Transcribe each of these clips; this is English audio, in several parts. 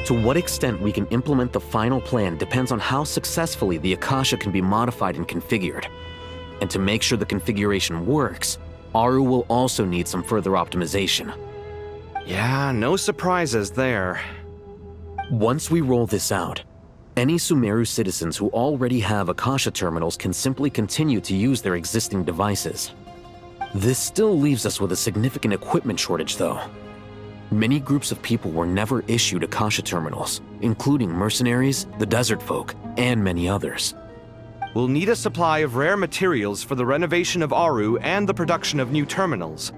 To what extent we can implement the final plan depends on how successfully the Akasha can be modified and configured. And to make sure the configuration works, Aru will also need some further optimization. Yeah, no surprises there. Once we roll this out, any Sumeru citizens who already have Akasha terminals can simply continue to use their existing devices. This still leaves us with a significant equipment shortage, though. Many groups of people were never issued Akasha terminals, including mercenaries, the desert folk, and many others. We'll need a supply of rare materials for the renovation of Aru and the production of new terminals.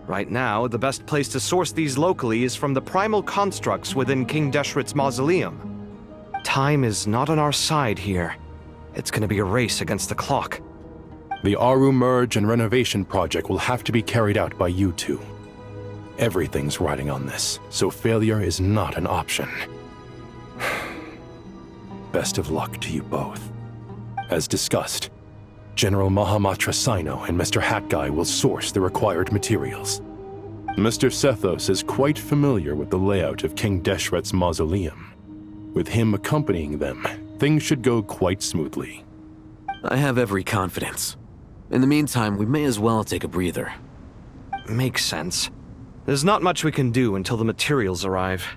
Right now, the best place to source these locally is from the primal constructs within King Deshret's mausoleum. Time is not on our side here. It's gonna be a race against the clock. The Aru merge and renovation project will have to be carried out by you two. Everything's riding on this, so failure is not an option. Best of luck to you both. As discussed, General Mahamatra Sino and Mr. Hat Guy will source the required materials. Mr. Sethos is quite familiar with the layout of King Deshret's mausoleum. With him accompanying them, things should go quite smoothly. I have every confidence. In the meantime, we may as well take a breather. Makes sense. There's not much we can do until the materials arrive.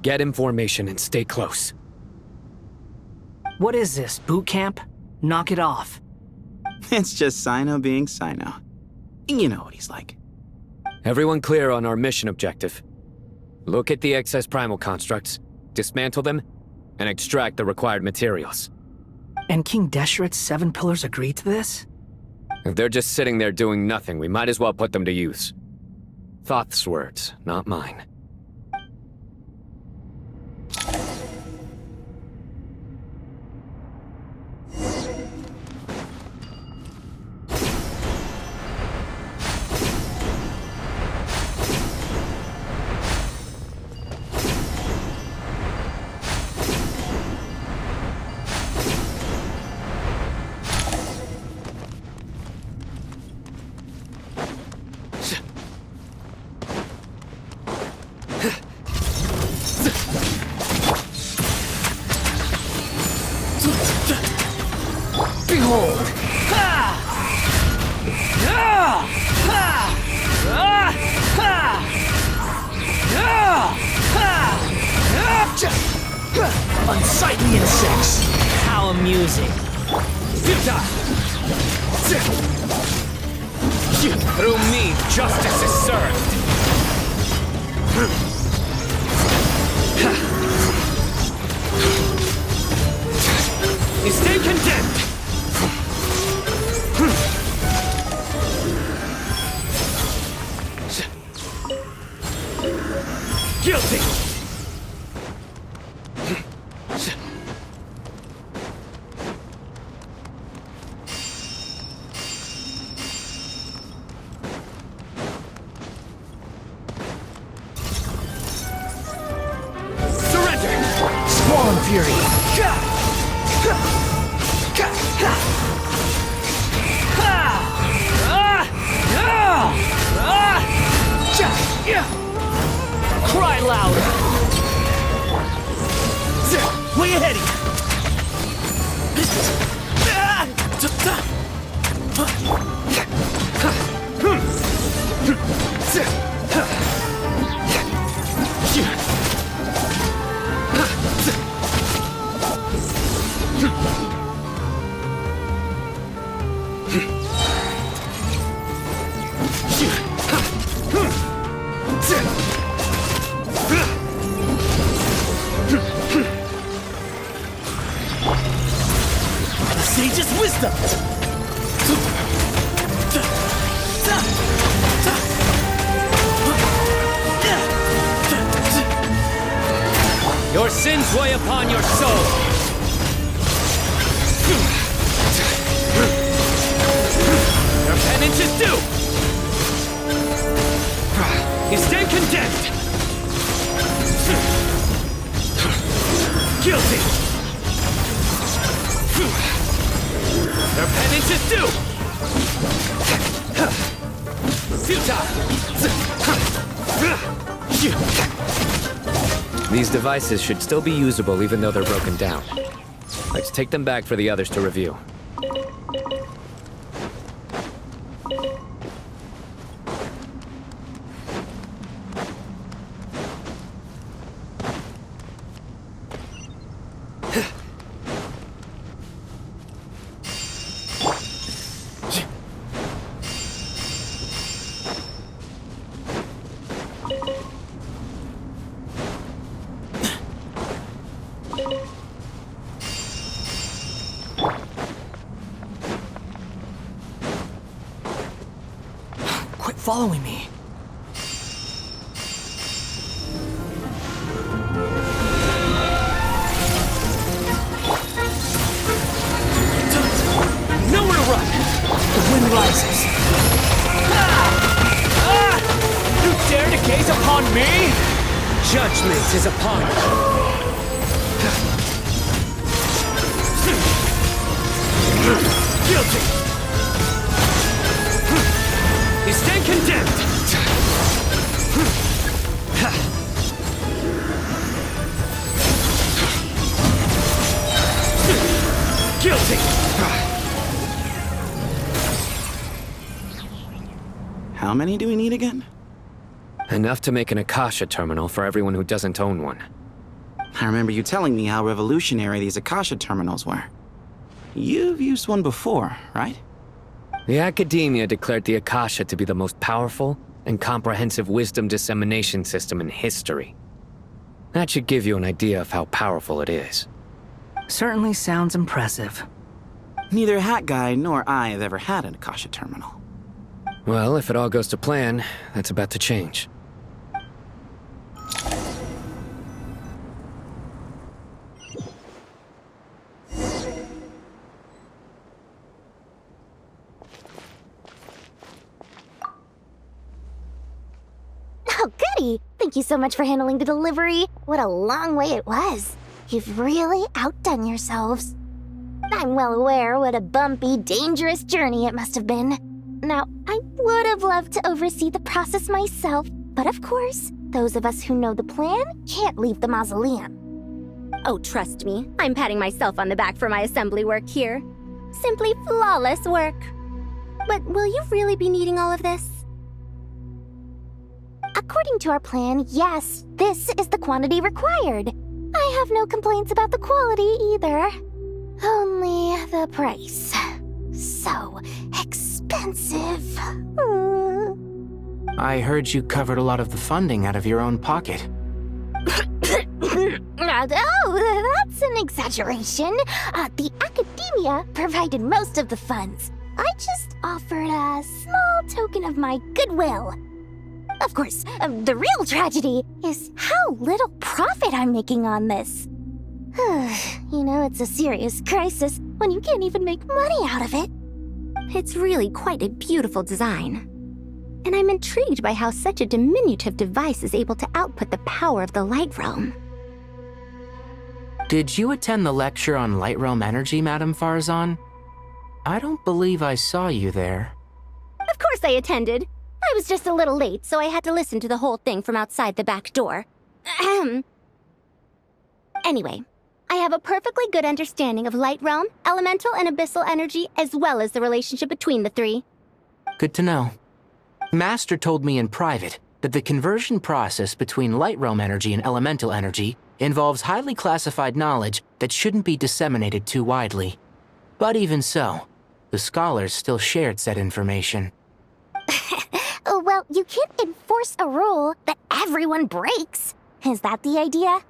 Get in formation and stay close. What is this, boot camp? Knock it off. It's just Sino being Sino. You know what he's like. Everyone clear on our mission objective. Look at the excess primal constructs, dismantle them, and extract the required materials. And King Deshret's 7 pillars agreed to this? If they're just sitting there doing nothing, we might as well put them to use. Thoth's words, not mine. Behold! Unsightly insects! How amusing! Through me, justice is served! You stay condemned! Guilty! Surrender! Spawn Fury! Cry louder! Way ahead of Sage's wisdom! Your sins weigh upon your soul! Your penance is due! You stand condemned! Guilty! Their penance is due! Futile! These devices should still be usable even though they're broken down. Let's take them back for the others to review. Quit following me. Nowhere to run! The wind rises. You dare to gaze upon me? Judgment is upon you. Guilty! You stand condemned! Guilty! How many do we need again? Enough to make an Akasha terminal for everyone who doesn't own one. I remember you telling me how revolutionary these Akasha terminals were. You've used one before, right? The Academia declared the Akasha to be the most powerful and comprehensive wisdom dissemination system in history. That should give you an idea of how powerful it is. Certainly sounds impressive. Neither Hat Guy nor I have ever had an Akasha terminal. Well, if it all goes to plan, that's about to change. Oh, goody! Thank you so much for handling the delivery. What a long way it was. You've really outdone yourselves. I'm well aware what a bumpy, dangerous journey it must have been. Now, I would have loved to oversee the process myself, but of course, those of us who know the plan can't leave the mausoleum. Oh, trust me, I'm patting myself on the back for my assembly work here. Simply flawless work. But will you really be needing all of this? According to our plan, yes, this is the quantity required. I have no complaints about the quality either. Only the price. So expensive. I heard you covered a lot of the funding out of your own pocket. Oh, that's an exaggeration. The Academia provided most of the funds. I just offered a small token of my goodwill. Of course, the real tragedy is how little profit I'm making on this. You know, it's a serious crisis when you can't even make money out of it. It's really quite a beautiful design. And I'm intrigued by how such a diminutive device is able to output the power of the Light Realm. Did you attend the lecture on Light Realm energy, Madame Farzan? I don't believe I saw you there. Of course I attended. I was just a little late, so I had to listen to the whole thing from outside the back door. Anyway, I have a perfectly good understanding of Light Realm, elemental and abyssal energy, as well as the relationship between the three. Good to know. Master told me in private that the conversion process between Light Realm energy and elemental energy involves highly classified knowledge that shouldn't be disseminated too widely. But even so, the scholars still shared said information. Well, you can't enforce a rule that everyone breaks. Is that the idea?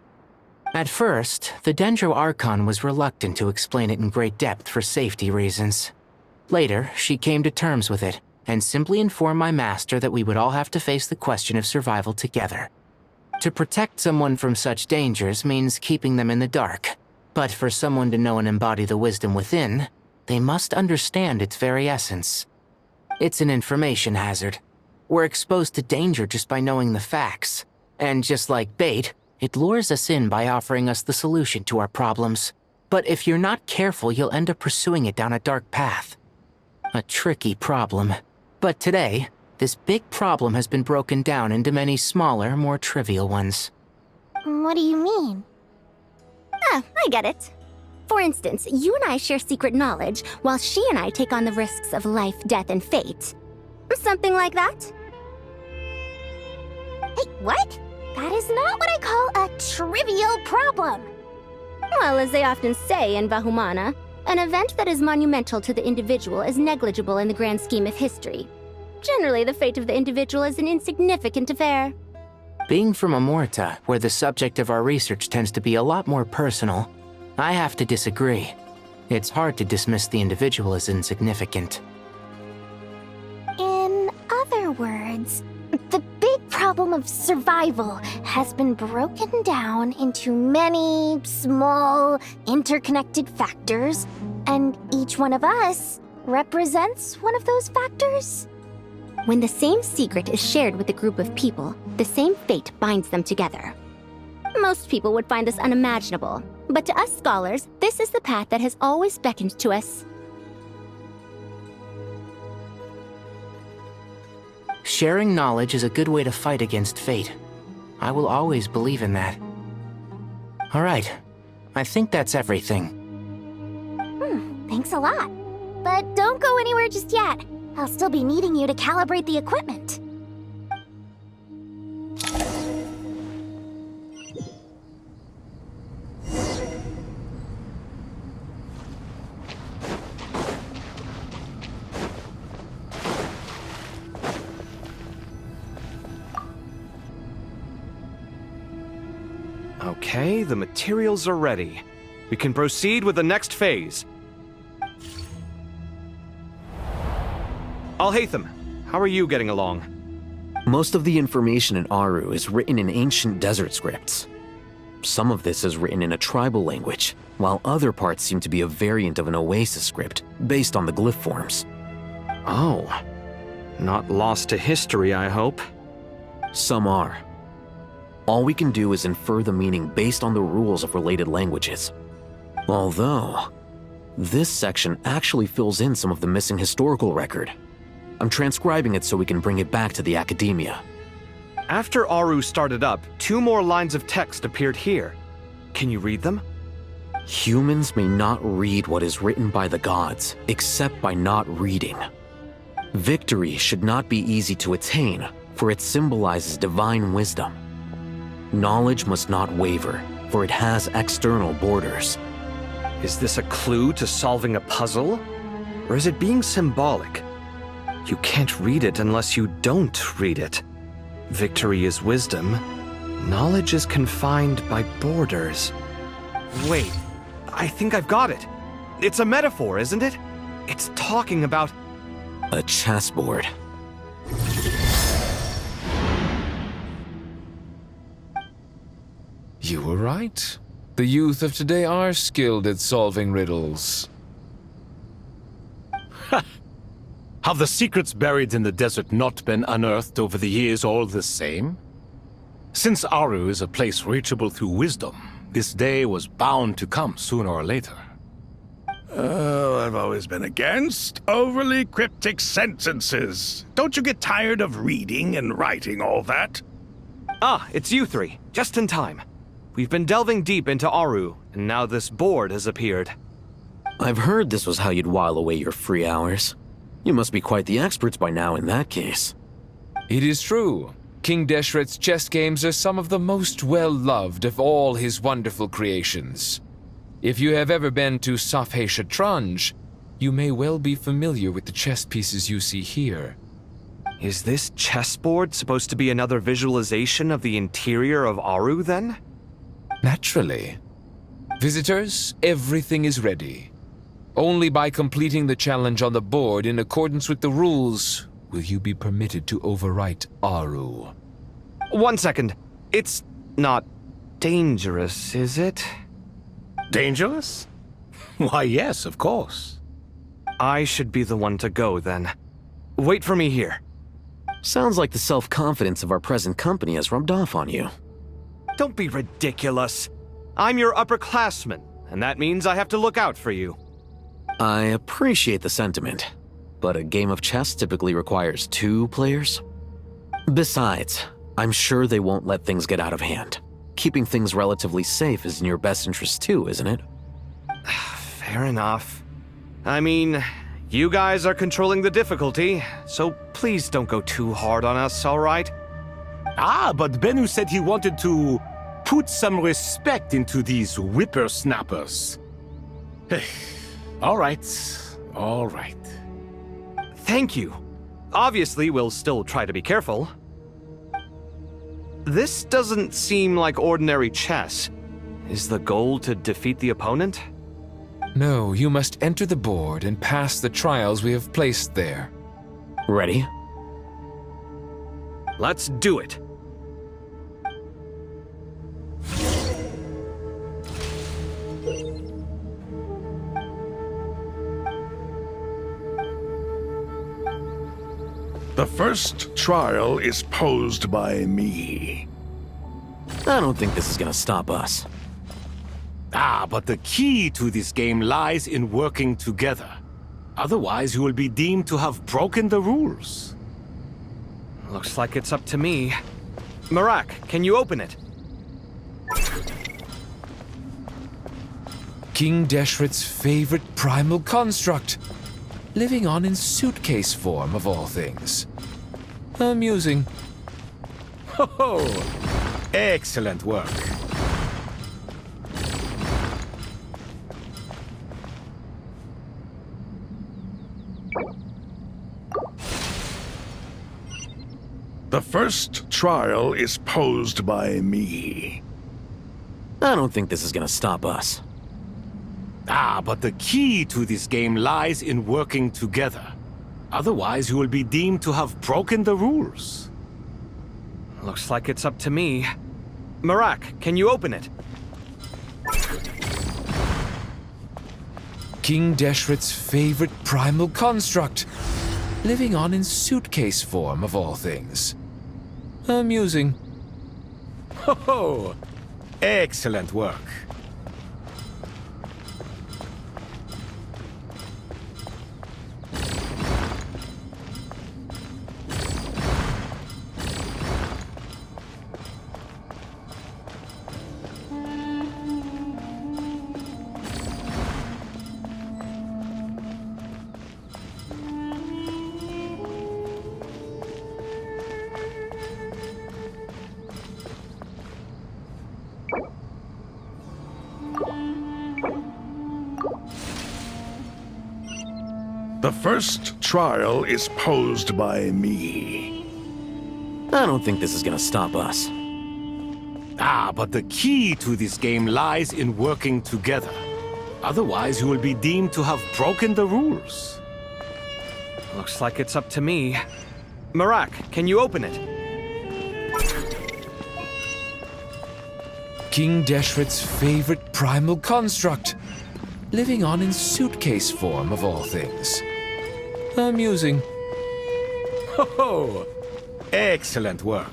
At first, the Dendro Archon was reluctant to explain it in great depth for safety reasons. Later, she came to terms with it, and simply informed my master that we would all have to face the question of survival together. To protect someone from such dangers means keeping them in the dark, but for someone to know and embody the wisdom within, they must understand its very essence. It's an information hazard. We're exposed to danger just by knowing the facts, and just like bait, it lures us in by offering us the solution to our problems. But if you're not careful, you'll end up pursuing it down a dark path. A tricky problem. But today, this big problem has been broken down into many smaller, more trivial ones. What do you mean? Ah, I get it. For instance, you and I share secret knowledge, while she and I take on the risks of life, death, and fate. Something like that? Hey, what? That is not what I call a trivial problem. Well, as they often say in Vahumana, an event that is monumental to the individual is negligible in the grand scheme of history. Generally, the fate of the individual is an insignificant affair. Being from Amorta, where the subject of our research tends to be a lot more personal, I have to disagree. It's hard to dismiss the individual as insignificant. In other words, the big problem of survival has been broken down into many small, interconnected factors, and each one of us represents one of those factors. When the same secret is shared with a group of people, the same fate binds them together. Most people would find this unimaginable, but to us scholars, this is the path that has always beckoned to us. Sharing knowledge is a good way to fight against fate. I will always believe in that. All right, I think that's everything. Thanks a lot. But don't go anywhere just yet. I'll still be needing you to calibrate the equipment. Okay, the materials are ready. We can proceed with the next phase. Alhaitham, how are you getting along? Most of the information in Aru is written in ancient desert scripts. Some of this is written in a tribal language, while other parts seem to be a variant of an oasis script based on the glyph forms. Oh. Not lost to history, I hope. Some are. All we can do is infer the meaning based on the rules of related languages. Although, this section actually fills in some of the missing historical record. I'm transcribing it so we can bring it back to the academia. After Aru started up, 2 more lines of text appeared here. Can you read them? Humans may not read what is written by the gods, except by not reading. Victory should not be easy to attain, for it symbolizes divine wisdom. Knowledge must not waver, for it has external borders. Is this a clue to solving a puzzle? Or is it being symbolic? You can't read it unless you don't read it. Victory is wisdom. Knowledge is confined by borders. Wait, I think I've got it. It's a metaphor, isn't it? It's talking about... A chessboard. You were right. The youth of today are skilled at solving riddles. Have the secrets buried in the desert not been unearthed over the years all the same? Since Aru is a place reachable through wisdom, this day was bound to come sooner or later. I've always been against overly cryptic sentences. Don't you get tired of reading and writing all that? Ah, it's you 3. Just in time. We've been delving deep into Aru, and now this board has appeared. I've heard this was how you'd while away your free hours. You must be quite the experts by now in that case. It is true. King Deshret's chess games are some of the most well-loved of all his wonderful creations. If you have ever been to Safhe Shatranj, you may well be familiar with the chess pieces you see here. Is this chessboard supposed to be another visualization of the interior of Aru, then? Naturally. Visitors, everything is ready. Only by completing the challenge on the board in accordance with the rules will you be permitted to overwrite Aru. 1 second. It's not dangerous, is it? Dangerous? Why, yes, of course. I should be the one to go, then. Wait for me here. Sounds like the self-confidence of our present company has rubbed off on you. Don't be ridiculous. I'm your upperclassman, and that means I have to look out for you. I appreciate the sentiment, but a game of chess typically requires 2 players. Besides, I'm sure they won't let things get out of hand. keeping things relatively safe is in your best interest too, isn't it? Fair enough. I mean, you guys are controlling the difficulty, so please don't go too hard on us, alright? Ah, but Bennu said he wanted to put some respect into these whippersnappers. All right, all right. Thank you. Obviously, we'll still try to be careful. This doesn't seem like ordinary chess. Is the goal to defeat the opponent? No, you must enter the board and pass the trials we have placed there. Ready? Let's do it. The first trial is posed by me. I don't think this is gonna stop us. Ah, but the key to this game lies in working together. Otherwise, you will be deemed to have broken the rules. Looks like it's up to me. Marak, can you open it? King Deshret's favorite primal construct, living on in suitcase form of all things. Amusing. Ho-ho! Excellent work. The first trial is posed by me. I don't think this is gonna stop us. Ah, but the key to this game lies in working together. Otherwise, you will be deemed to have broken the rules. Looks like it's up to me. Marak, can you open it? King Deshret's favorite primal construct, living on in suitcase form of all things. Amusing. Ho-ho! Excellent work. The first trial is posed by me. I don't think this is gonna stop us. Ah, but the key to this game lies in working together. Otherwise, you will be deemed to have broken the rules. Looks like it's up to me. Marak, can you open it? King Deshret's favorite primal construct, living on in suitcase form of all things. Amusing. Ho-ho! Excellent work.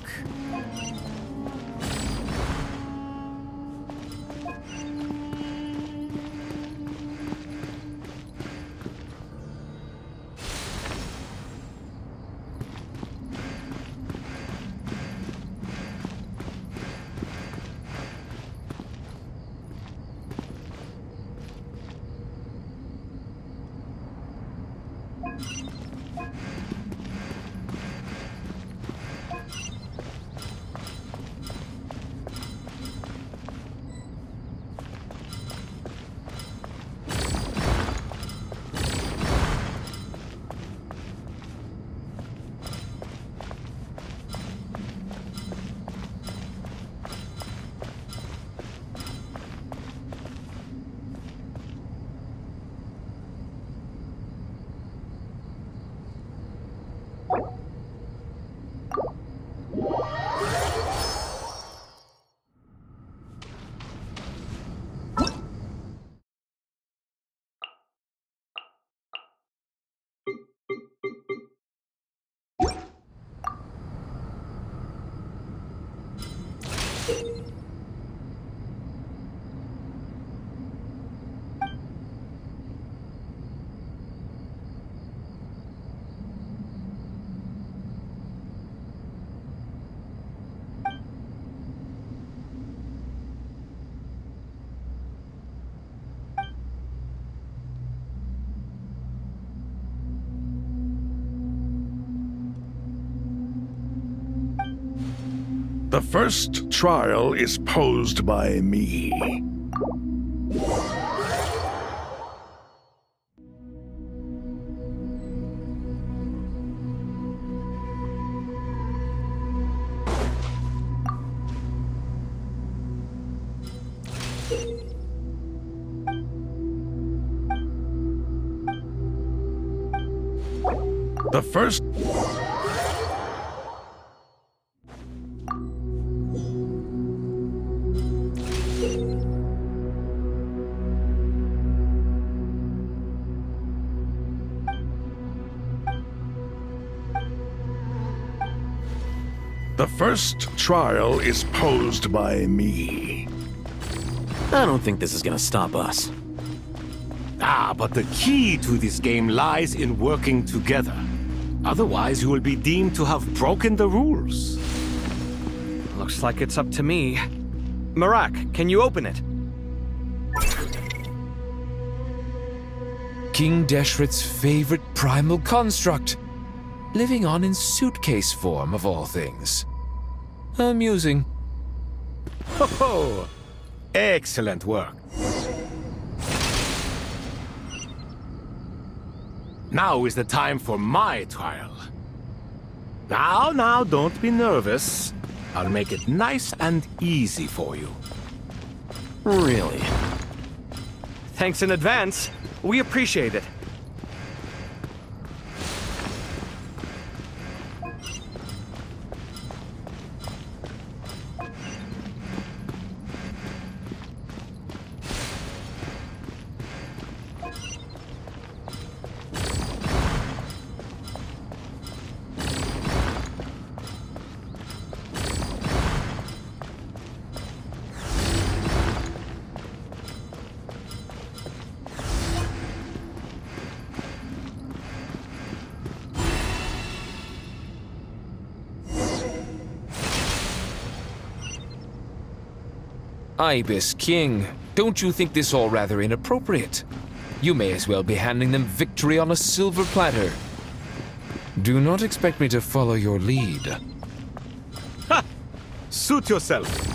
The first trial is posed by me. The first... The first trial is posed by me. I don't think this is gonna stop us. Ah, but the key to this game lies in working together. Otherwise, you will be deemed to have broken the rules. Looks like it's up to me. Marak, can you open it? King Deshret's favorite primal construct. Living on in suitcase form, of all things. Amusing. Ho ho! Excellent work. Now is the time for my trial. Now, don't be nervous. I'll make it nice and easy for you. Really? Thanks in advance. We appreciate it. Ibis King, don't you think this all rather inappropriate? You may as well be handing them victory on a silver platter. Do not expect me to follow your lead. Ha! Suit yourself.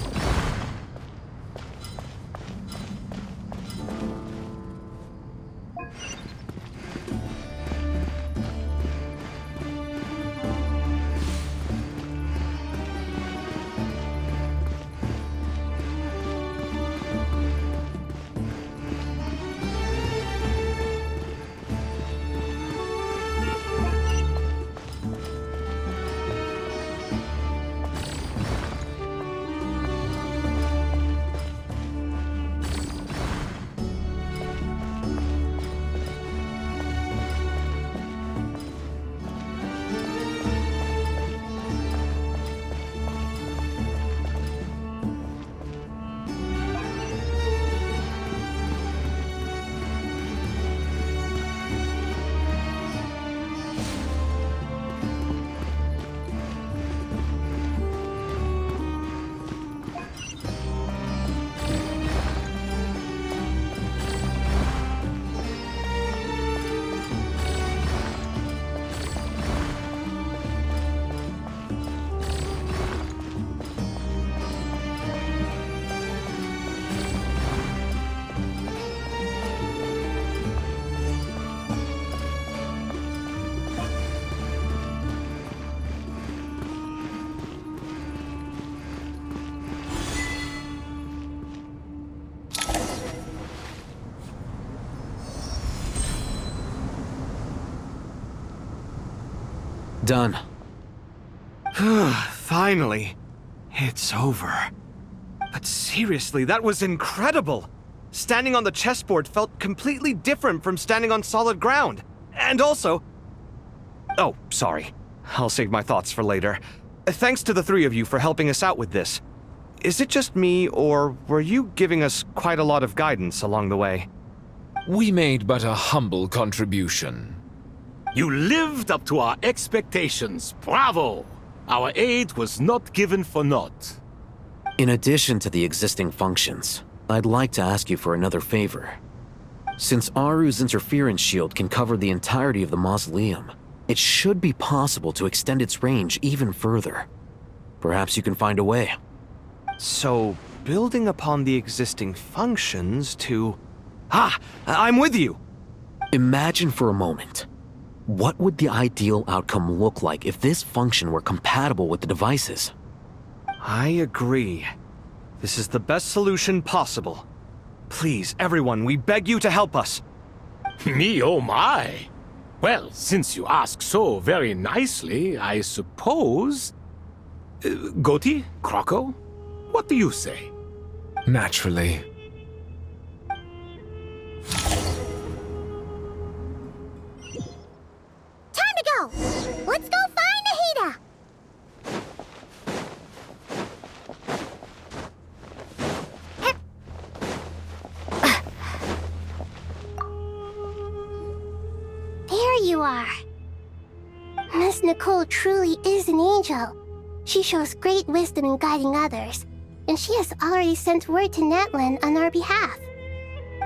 Done. Finally. It's over. But seriously, that was incredible! Standing on the chessboard felt completely different from standing on solid ground. And also... Oh, sorry. I'll save my thoughts for later. Thanks to the three of you for helping us out with this. Is it just me, or were you giving us quite a lot of guidance along the way? We made but a humble contribution. You lived up to our expectations. Bravo! Our aid was not given for naught. In addition to the existing functions, I'd like to ask you for another favor. Since Aru's interference shield can cover the entirety of the mausoleum, it should be possible to extend its range even further. Perhaps you can find a way. So, building upon the existing functions to... I'm with you! Imagine for a moment. What would the ideal outcome look like if this function were compatible with the devices? I agree. This is the best solution possible. Please, everyone, we beg you to help us. Me, oh my! Well, since you ask so very nicely, I suppose... Goti? Kroko? What do you say? Naturally. Time to go! Let's go find Nahida! There you are. Miss Nicole truly is an angel. She shows great wisdom in guiding others, and she has already sent word to Natlan on our behalf.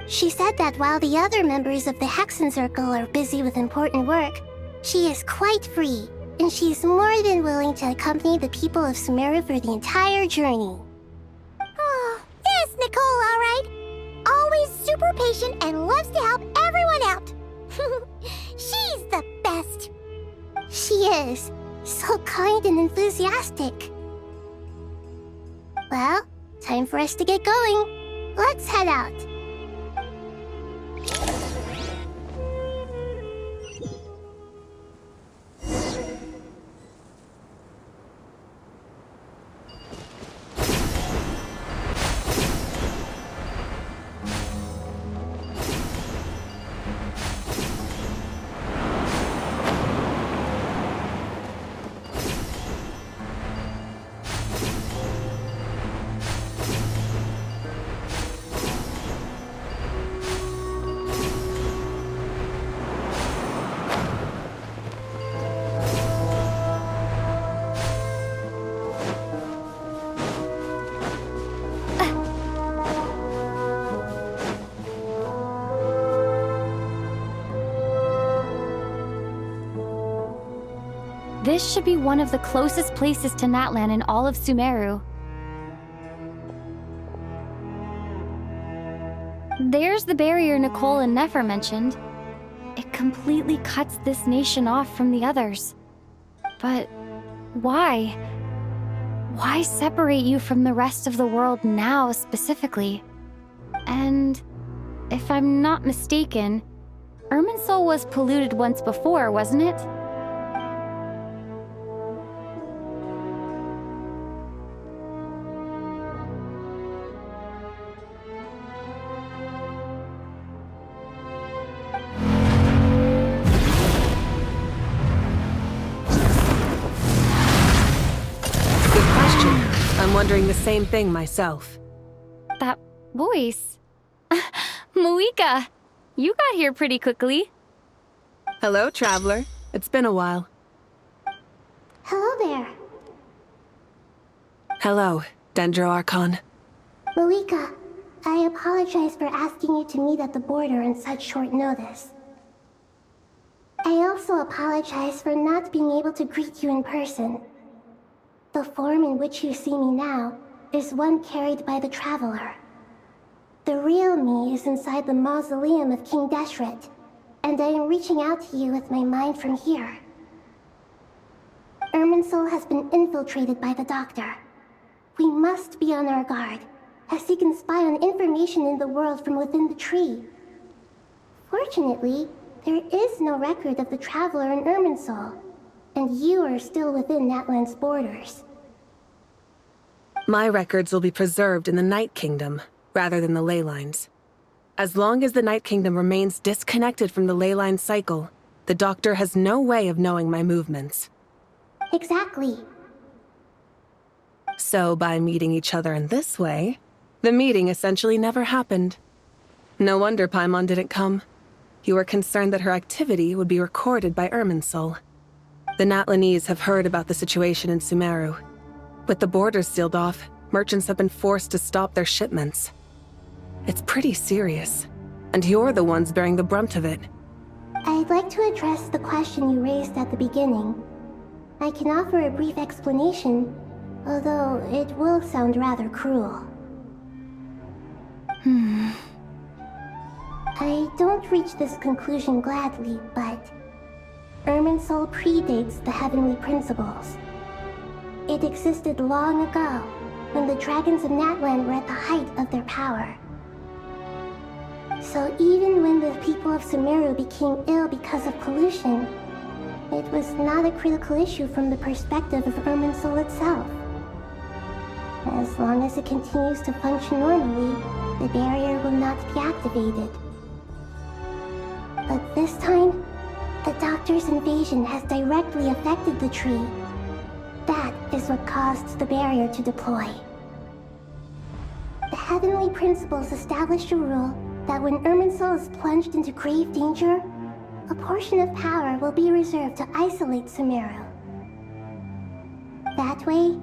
She said that while the other members of the Hexen Circle are busy with important work, she is quite free, and she is more than willing to accompany the people of Sumeru for the entire journey. Oh, there's Nicole, all right. Always super patient and loves to help everyone out. She's the best. She is. So kind and enthusiastic. Well, time for us to get going. Let's head out. This should be one of the closest places to Natlan in all of Sumeru. There's the barrier Nicole and Nefer mentioned. It completely cuts this nation off from the others. But why? Why separate you from the rest of the world now specifically? And if I'm not mistaken, Irminsul was polluted once before, wasn't it? I'm wondering the same thing myself. That voice. Malika, you got here pretty quickly. Hello, traveler. It's been a while. Hello there. Hello, Dendro Archon. Malika, I apologize for asking you to meet at the border on such short notice. I also apologize for not being able to greet you in person. The form in which you see me now is one carried by the Traveler. The real me is inside the mausoleum of King Deshret, and I am reaching out to you with my mind from here. Irminsul has been infiltrated by the Doctor. We must be on our guard, as he can spy on information in the world from within the tree. Fortunately, there is no record of the Traveler in Irminsul, and you are still within Natlan's borders. My records will be preserved in the Night Kingdom, rather than the ley lines. As long as the Night Kingdom remains disconnected from the ley line cycle, the Doctor has no way of knowing my movements. Exactly. So by meeting each other in this way, the meeting essentially never happened. No wonder Paimon didn't come. You were concerned that her activity would be recorded by Irminsul. The Natlanese have heard about the situation in Sumeru. With the borders sealed off, merchants have been forced to stop their shipments. It's pretty serious, and you're the ones bearing the brunt of it. I'd like to address the question you raised at the beginning. I can offer a brief explanation, Although it will sound rather cruel. I don't reach this conclusion gladly, but Irminsul predates the heavenly principles. It existed long ago, when the dragons of Natlan were at the height of their power. So even when the people of Sumeru became ill because of pollution, it was not a critical issue from the perspective of Irminsul itself. As long as it continues to function normally, the barrier will not be activated. But this time, the Doctor's invasion has directly affected the tree. That is what caused the barrier to deploy. The heavenly principles established a rule that when Irminsul is plunged into grave danger, a portion of power will be reserved to isolate Sumeru. That way,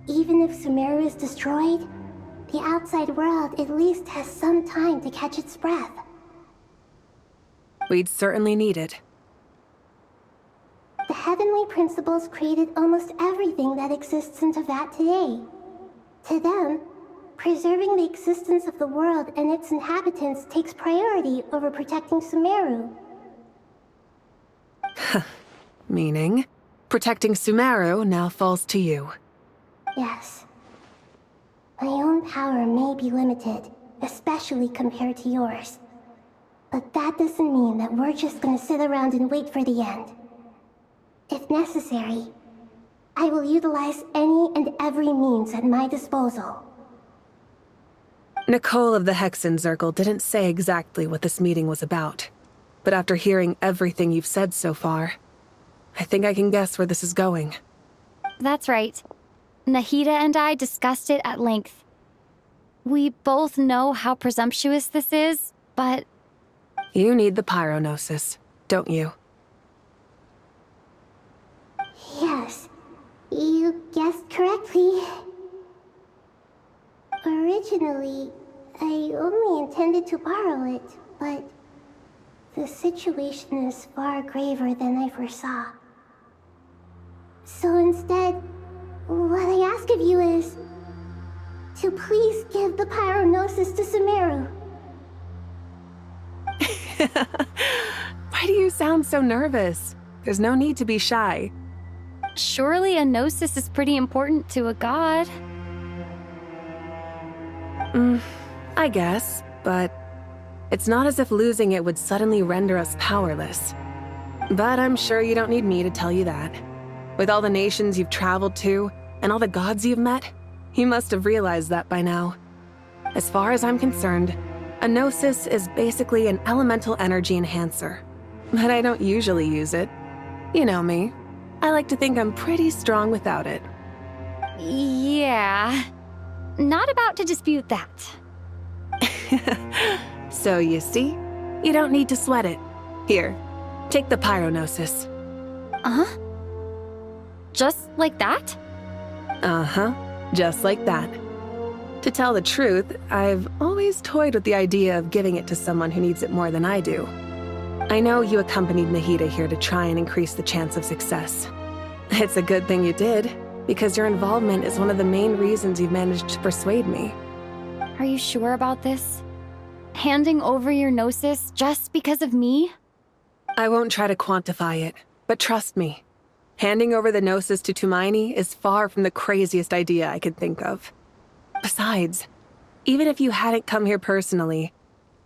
even if Sumeru is destroyed, the outside world at least has some time to catch its breath. We'd certainly need it. The heavenly principles created almost everything that exists in Teyvat today. To them, preserving the existence of the world and its inhabitants takes priority over protecting Sumeru. Meaning, protecting Sumeru now falls to you. Yes. My own power may be limited, especially compared to yours. But that doesn't mean that we're just gonna sit around and wait for the end. If necessary, I will utilize any and every means at my disposal. Nicole of the Hexen Circle didn't say exactly what this meeting was about. But after hearing everything you've said so far, I think I can guess where this is going. That's right. Nahida and I discussed it at length. We both know how presumptuous this is, but... You need the Pyronosis, don't you? Yes, you guessed correctly. Originally, I only intended to borrow it, but the situation is far graver than I foresaw. So instead, what I ask of you is to please give the Pyronosis to Sumeru. Why do you sound so nervous? There's no need to be shy. Surely a gnosis is pretty important to a god. I guess, but it's not as if losing it would suddenly render us powerless. But I'm sure you don't need me to tell you that. With all the nations you've traveled to, and all the gods you've met, you must have realized that by now. As far as I'm concerned, a gnosis is basically an elemental energy enhancer. But I don't usually use it. You know me. I like to think I'm pretty strong without it. Yeah. Not about to dispute that. So you see, you don't need to sweat it. Here, take the Pyronosis. Just like that? Just like that. To tell the truth, I've always toyed with the idea of giving it to someone who needs it more than I do. I know you accompanied Nahida here to try and increase the chance of success. It's a good thing you did, because your involvement is one of the main reasons you've managed to persuade me. Are you sure about this? Handing over your gnosis just because of me? I won't try to quantify it, but trust me. Handing over the gnosis to Tumaini is far from the craziest idea I could think of. Besides, even if you hadn't come here personally,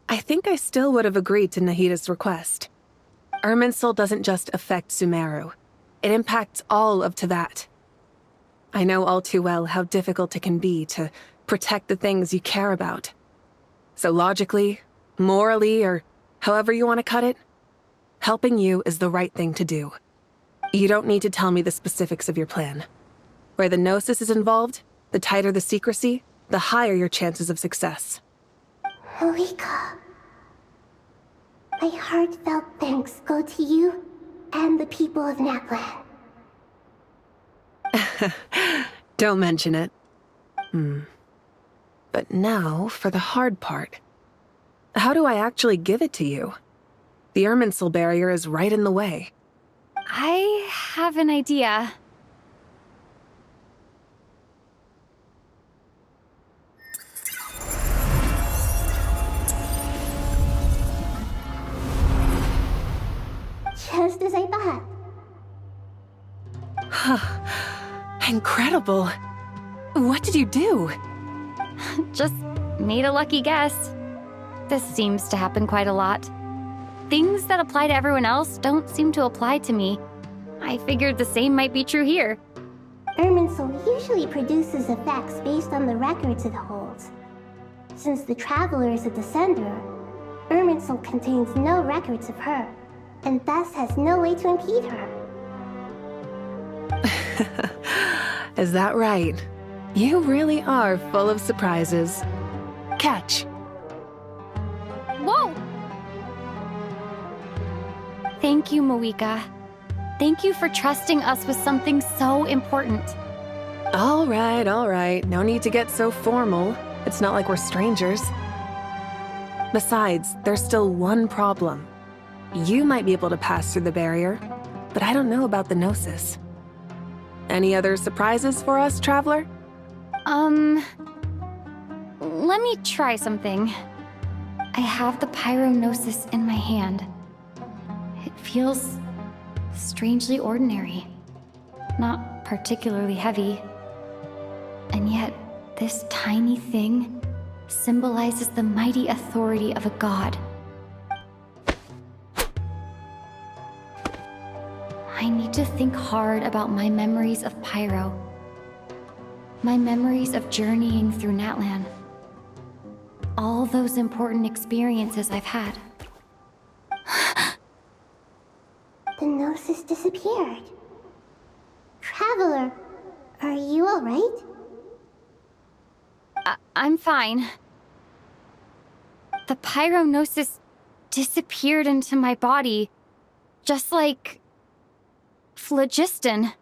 I think I still would have agreed to Nahida's request. Irminsul doesn't just affect Sumeru. It impacts all of Teyvat. I know all too well how difficult it can be to protect the things you care about. So logically, morally, or however you want to cut it, helping you is the right thing to do. You don't need to tell me the specifics of your plan. Where the gnosis is involved, the tighter the secrecy, the higher your chances of success. Malika, my heartfelt thanks go to you and the people of Natlan. Don't mention it. But now for the hard part. How do I actually give it to you? The Irminsul barrier is right in the way. I have an idea. Incredible. What did you do? Just made a lucky guess. This seems to happen quite a lot. Things that apply to everyone else don't seem to apply to me. I figured the same might be true here. Irminsul usually produces effects based on the records it holds. Since the Traveler is a descender, Irminsul contains no records of her, and thus has no way to impede her. Is that right? You really are full of surprises. Catch. Whoa! Thank you, Moika. Thank you for trusting us with something so important. All right. No need to get so formal. It's not like we're strangers. Besides, there's still one problem. You might be able to pass through the barrier, but I don't know about the Gnosis. Any other surprises for us, Traveler? Let me try something. I have the Pyrognosis in my hand. It feels strangely ordinary, not particularly heavy. And yet, this tiny thing symbolizes the mighty authority of a god. I need to think hard about my memories of Pyro. My memories of journeying through Natlan. All those important experiences I've had. The Gnosis disappeared. Traveler, are you alright? I'm fine. The Pyrognosis disappeared into my body, just like phlogiston.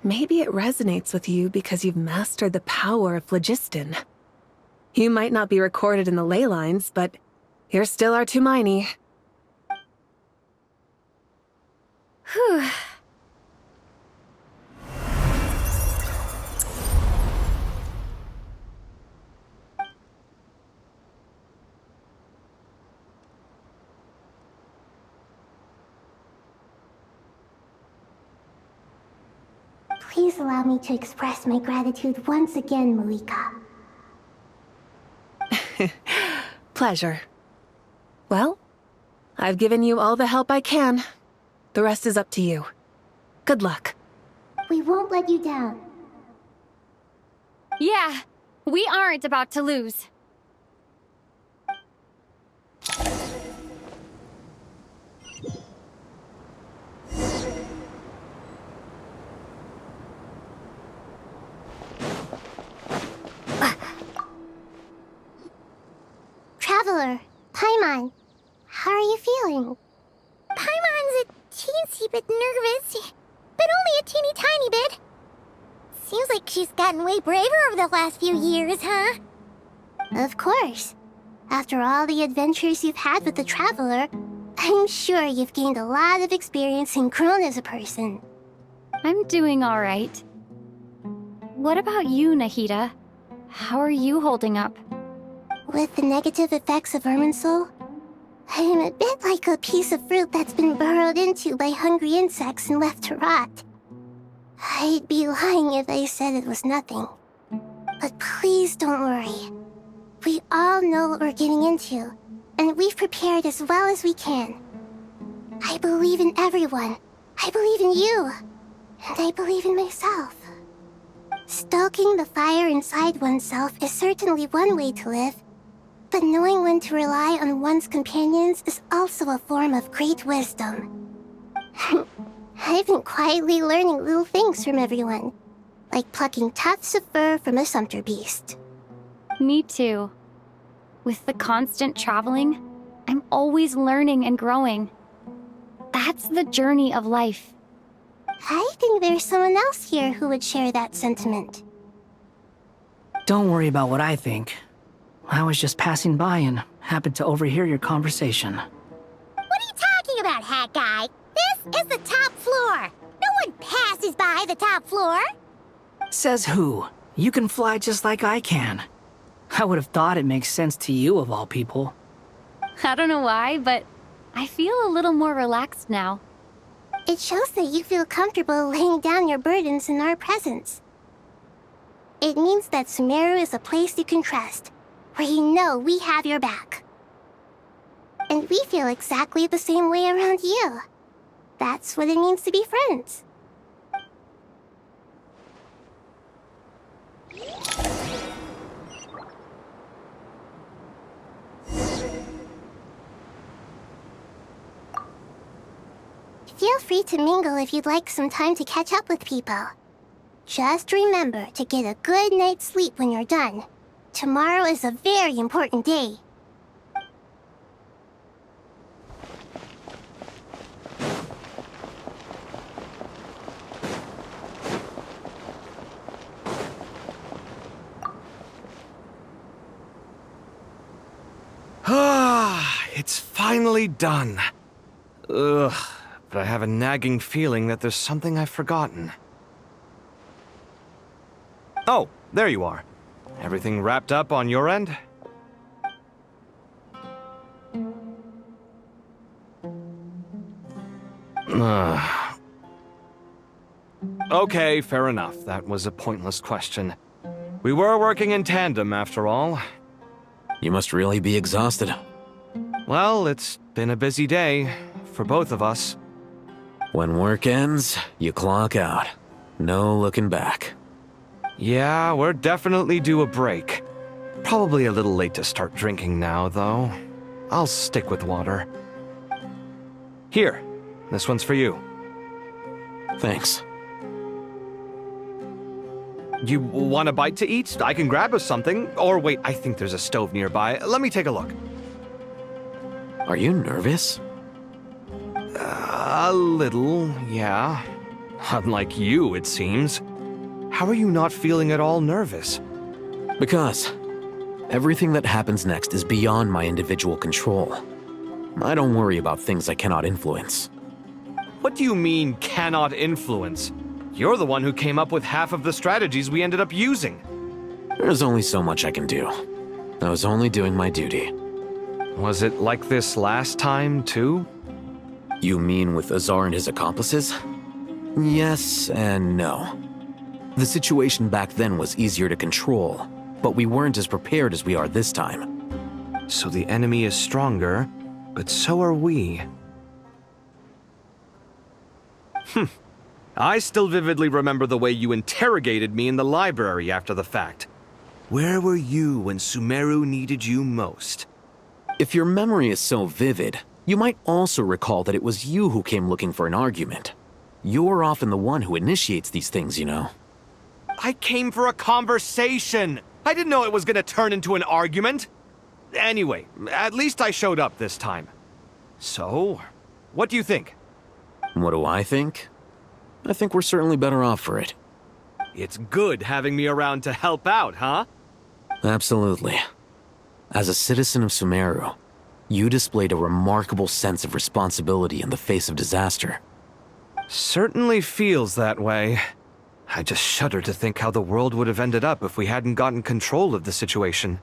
Maybe it resonates with you because you've mastered the power of phlogiston. You might not be recorded in the ley lines, but you're still our Tumini. Whew. Please allow me to express my gratitude once again, Moika. Pleasure. Well, I've given you all the help I can. The rest is up to you. Good luck. We won't let you down. Yeah, we aren't about to lose. Traveler, Paimon, how are you feeling? Paimon's a teensy bit nervous, but only a teeny tiny bit. Seems like she's gotten way braver over the last few years, huh? Of course. After all the adventures you've had with the Traveler, I'm sure you've gained a lot of experience and grown as a person. I'm doing all right. What about you, Nahida? How are you holding up? With the negative effects of Irminsul, I am a bit like a piece of fruit that's been burrowed into by hungry insects and left to rot. I'd be lying if I said it was nothing. But please don't worry. We all know what we're getting into, and we've prepared as well as we can. I believe in everyone. I believe in you. And I believe in myself. Stoking the fire inside oneself is certainly one way to live. But knowing when to rely on one's companions is also a form of great wisdom. I've been quietly learning little things from everyone, like plucking tufts of fur from a sumpter beast. Me too. With the constant traveling, I'm always learning and growing. That's the journey of life. I think there's someone else here who would share that sentiment. Don't worry about what I think. I was just passing by and happened to overhear your conversation. What are you talking about, Hat Guy? This is the top floor. No one passes by the top floor. Says who? You can fly just like I can. I would have thought it makes sense to you of all people. I don't know why, but I feel a little more relaxed now. It shows that you feel comfortable laying down your burdens in our presence. It means that Sumeru is a place you can trust, where you know we have your back. And we feel exactly the same way around you. That's what it means to be friends. Feel free to mingle if you'd like some time to catch up with people. Just remember to get a good night's sleep when you're done. Tomorrow is a very important day. Ah, it's finally done. Ugh, but I have a nagging feeling that there's something I've forgotten. Oh, there you are. Everything wrapped up on your end? Okay, fair enough. That was a pointless question. We were working in tandem, after all. You must really be exhausted. Well, it's been a busy day for both of us. When work ends, you clock out. No looking back. Yeah, we're definitely due a break. Probably a little late to start drinking now, though. I'll stick with water. Here, this one's for you. Thanks. You want a bite to eat? I can grab us something. Or wait, I think there's a stove nearby. Let me take a look. Are you nervous? A little, yeah. Unlike you, it seems. How are you not feeling at all nervous? Because everything that happens next is beyond my individual control. I don't worry about things I cannot influence. What do you mean, cannot influence? You're the one who came up with half of the strategies we ended up using. There's only so much I can do. I was only doing my duty. Was it like this last time, too? You mean with Azar and his accomplices? Yes and no. The situation back then was easier to control, but we weren't as prepared as we are this time. So the enemy is stronger, but so are we. I still vividly remember the way you interrogated me in the library after the fact. Where were you when Sumeru needed you most? If your memory is so vivid, you might also recall that it was you who came looking for an argument. You're often the one who initiates these things, you know. I came for a conversation! I didn't know it was gonna turn into an argument! Anyway, at least I showed up this time. So, what do you think? What do I think? I think we're certainly better off for it. It's good having me around to help out, huh? Absolutely. As a citizen of Sumeru, you displayed a remarkable sense of responsibility in the face of disaster. Certainly feels that way. I just shudder to think how the world would have ended up if we hadn't gotten control of the situation.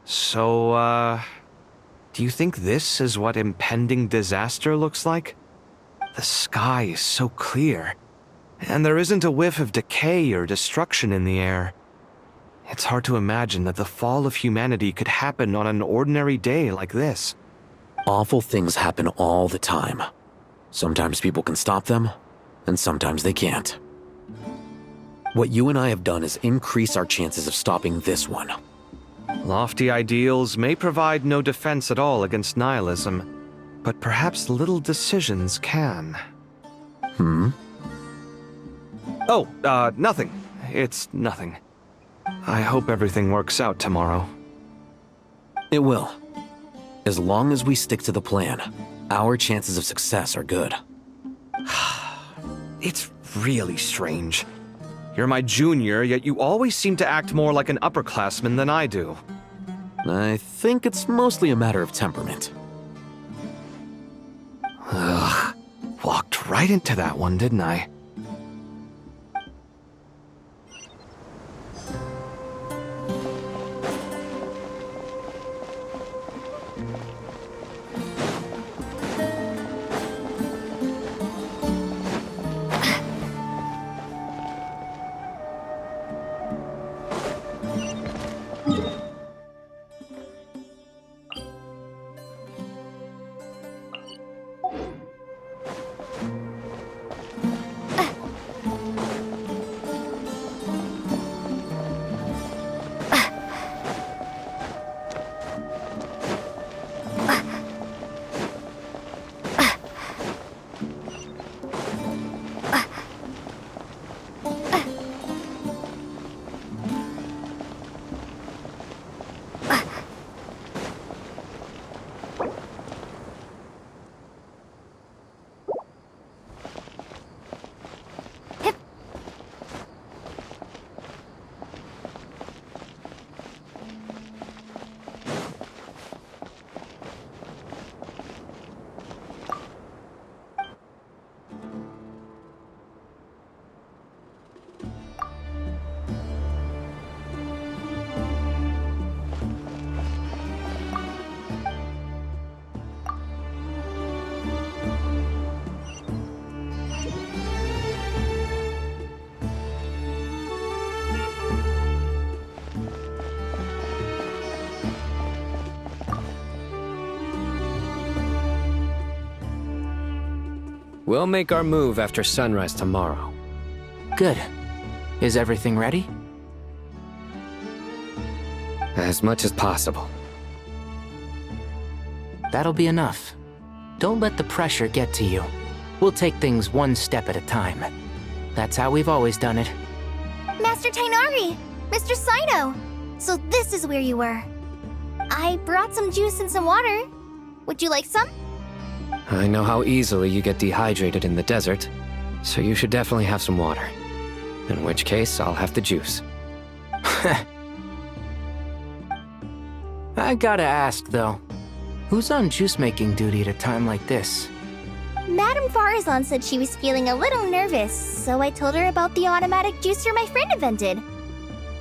So, do you think this is what impending disaster looks like? The sky is so clear, and there isn't a whiff of decay or destruction in the air. It's hard to imagine that the fall of humanity could happen on an ordinary day like this. Awful things happen all the time. Sometimes people can stop them, and sometimes they can't. What you and I have done is increase our chances of stopping this one. Lofty ideals may provide no defense at all against nihilism, but perhaps little decisions can. Oh, nothing. It's nothing. I hope everything works out tomorrow. It will. As long as we stick to the plan, our chances of success are good. It's really strange. You're my junior, yet you always seem to act more like an upperclassman than I do. I think it's mostly a matter of temperament. Ugh. Walked right into that one, didn't I? We'll make our move after sunrise tomorrow. Good. Is everything ready? As much as possible. That'll be enough. Don't let the pressure get to you. We'll take things one step at a time. That's how we've always done it. Master Tainari! Mr. Sino! So this is where you were. I brought some juice and some water. Would you like some? I know how easily you get dehydrated in the desert, so you should definitely have some water. In which case, I'll have the juice. I gotta ask, though. Who's on juice-making duty at a time like this? Madame Farazan said she was feeling a little nervous, so I told her about the automatic juicer my friend invented.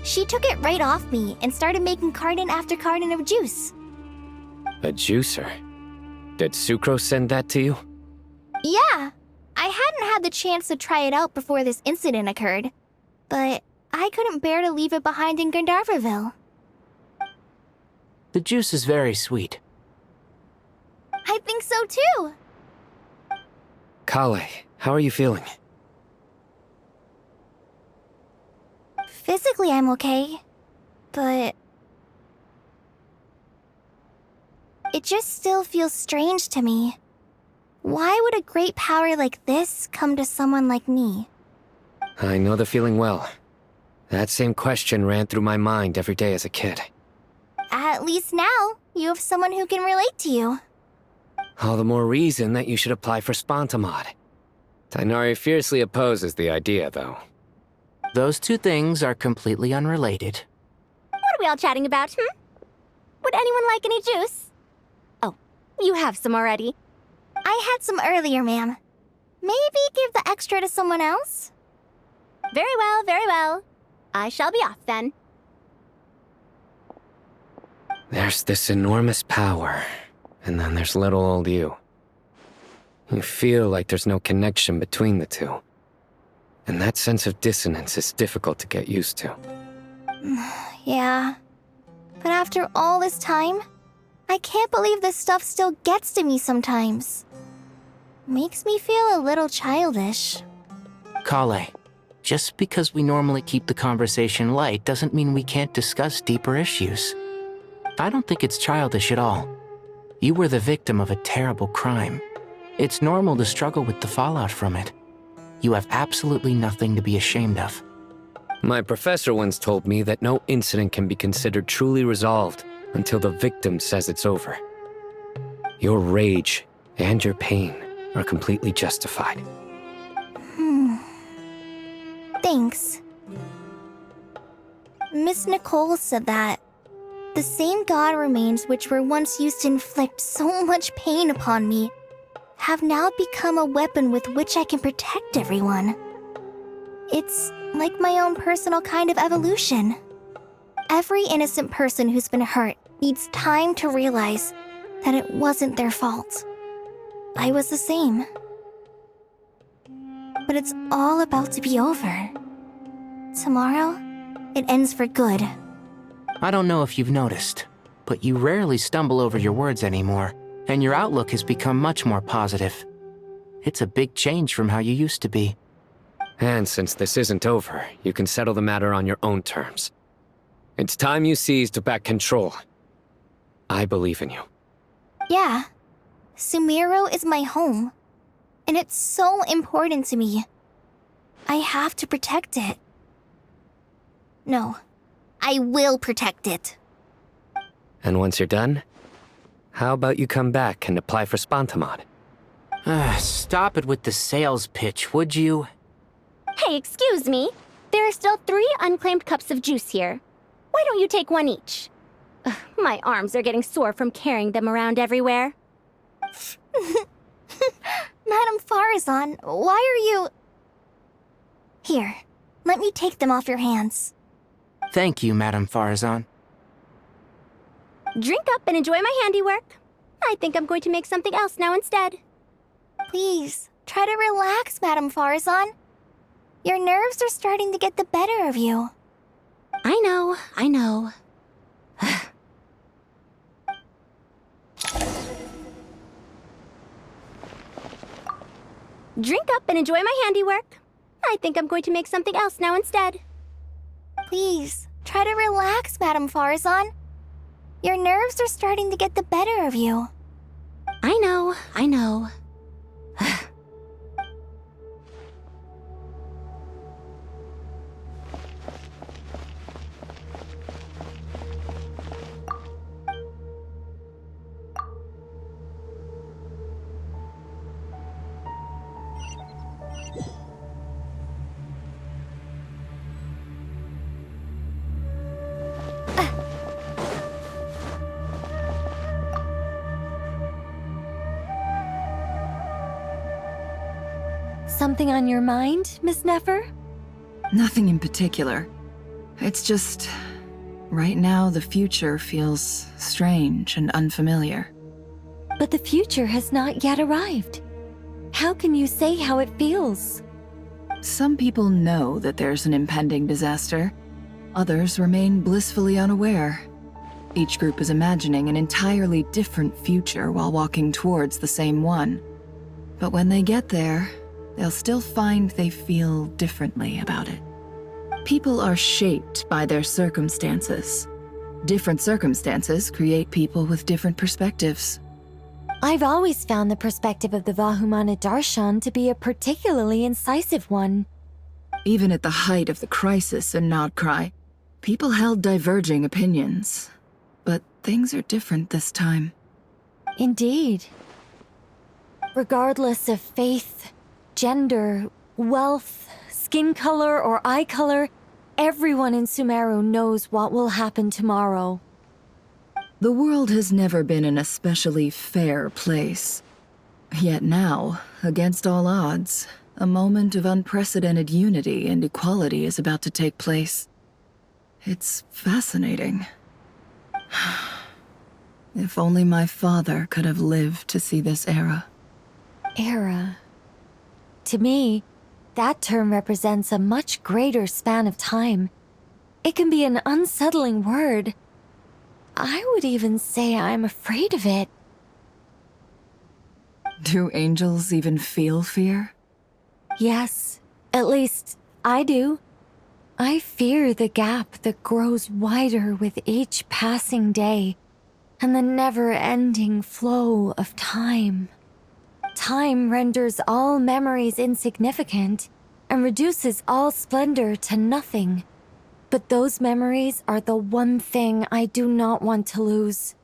She took it right off me and started making carton after carton of juice. A juicer? Did Sucrose send that to you? Yeah, I hadn't had the chance to try it out before this incident occurred, but I couldn't bear to leave it behind in Gandharvaville. The juice is very sweet. I think so too. Kale, how are you feeling? Physically, I'm okay, but it just still feels strange to me. Why would a great power like this come to someone like me? I know the feeling well. That same question ran through my mind every day as a kid. At least now, you have someone who can relate to you. All the more reason that you should apply for Spontamod. Tainari fiercely opposes the idea, though. Those two things are completely unrelated. What are we all chatting about, Would anyone like any juice? Oh, you have some already. I had some earlier, ma'am. Maybe give the extra to someone else? Very well, very well. I shall be off then. There's this enormous power, and then there's little old you. You feel like there's no connection between the two. And that sense of dissonance is difficult to get used to. Yeah. But after all this time, I can't believe this stuff still gets to me sometimes. Makes me feel a little childish. Kale, just because we normally keep the conversation light doesn't mean we can't discuss deeper issues. I don't think it's childish at all. You were the victim of a terrible crime. It's normal to struggle with the fallout from it. You have absolutely nothing to be ashamed of. My professor once told me that no incident can be considered truly resolved until the victim says it's over. Your rage and your pain are completely justified. Thanks. Miss Nicole said that the same god remains which were once used to inflict so much pain upon me have now become a weapon with which I can protect everyone. It's like my own personal kind of evolution. Every innocent person who's been hurt needs time to realize that it wasn't their fault. I was the same. But it's all about to be over. Tomorrow, it ends for good. I don't know if you've noticed, but you rarely stumble over your words anymore, and your outlook has become much more positive. It's a big change from how you used to be. And since this isn't over, you can settle the matter on your own terms. It's time you seized back control. I believe in you. Yeah. Sumeru is my home. And it's so important to me. I have to protect it. No. I will protect it. And once you're done, how about you come back and apply for Spontamod? Stop it with the sales pitch, would you? Hey, excuse me. There are still 3 unclaimed cups of juice here. Why don't you take one each? Ugh, my arms are getting sore from carrying them around everywhere. Madame Farazan, why are you... Here, let me take them off your hands. Thank you, Madame Farazan. Drink up and enjoy my handiwork. I think I'm going to make something else now instead. Please, try to relax, Madame Farazan. Your nerves are starting to get the better of you. I know, I know. drink up and enjoy my handiwork. I think I'm going to make something else now instead. Please, try to relax, Madame Farazan. Your nerves are starting to get the better of you. I know, I know. Something on your mind, Miss Nefer? Nothing in particular. It's just... right now, the future feels strange and unfamiliar. But the future has not yet arrived. How can you say how it feels? Some people know that there's an impending disaster. Others remain blissfully unaware. Each group is imagining an entirely different future while walking towards the same one. But when they get there, they'll still find they feel differently about it. People are shaped by their circumstances. Different circumstances create people with different perspectives. I've always found the perspective of the Vahumana Darshan to be a particularly incisive one. Even at the height of the crisis in Nod-Krai, people held diverging opinions. But things are different this time. Indeed. Regardless of faith, gender, wealth, skin color, or eye color, everyone in Sumeru knows what will happen tomorrow. The world has never been an especially fair place. Yet now, against all odds, a moment of unprecedented unity and equality is about to take place. It's fascinating. If only my father could have lived to see this era. Era. To me, that term represents a much greater span of time. It can be an unsettling word. I would even say I'm afraid of it. Do angels even feel fear? Yes, at least I do. I fear the gap that grows wider with each passing day, and the never-ending flow of time. Time renders all memories insignificant and reduces all splendor to nothing. But those memories are the one thing I do not want to lose.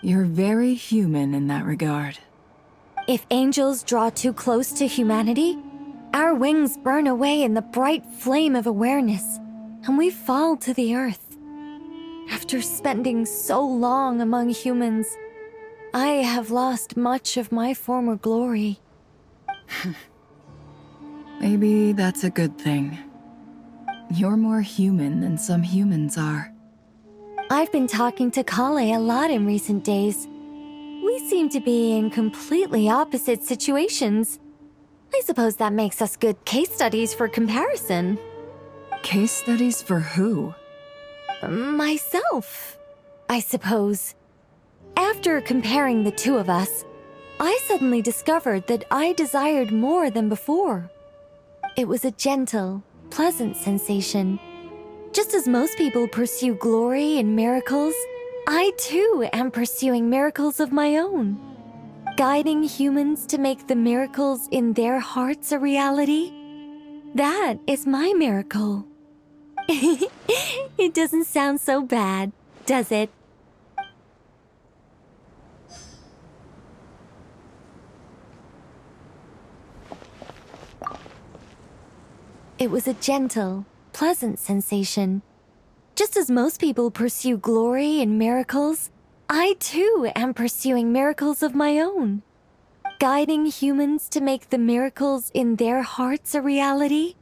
You're very human in that regard. If angels draw too close to humanity, our wings burn away in the bright flame of awareness, and we fall to the earth. After spending so long among humans, I have lost much of my former glory. Maybe that's a good thing. You're more human than some humans are. I've been talking to Kale a lot in recent days. We seem to be in completely opposite situations. I suppose that makes us good case studies for comparison. Case studies for who? Myself, I suppose. After comparing the two of us, I suddenly discovered that I desired more than before. It was a gentle, pleasant sensation. Just as most people pursue glory and miracles, I too am pursuing miracles of my own. Guiding humans to make the miracles in their hearts a reality. That is my miracle. It doesn't sound so bad, does it? It was a gentle, pleasant sensation. Just as most people pursue glory and miracles, I too am pursuing miracles of my own. Guiding humans to make the miracles in their hearts a reality.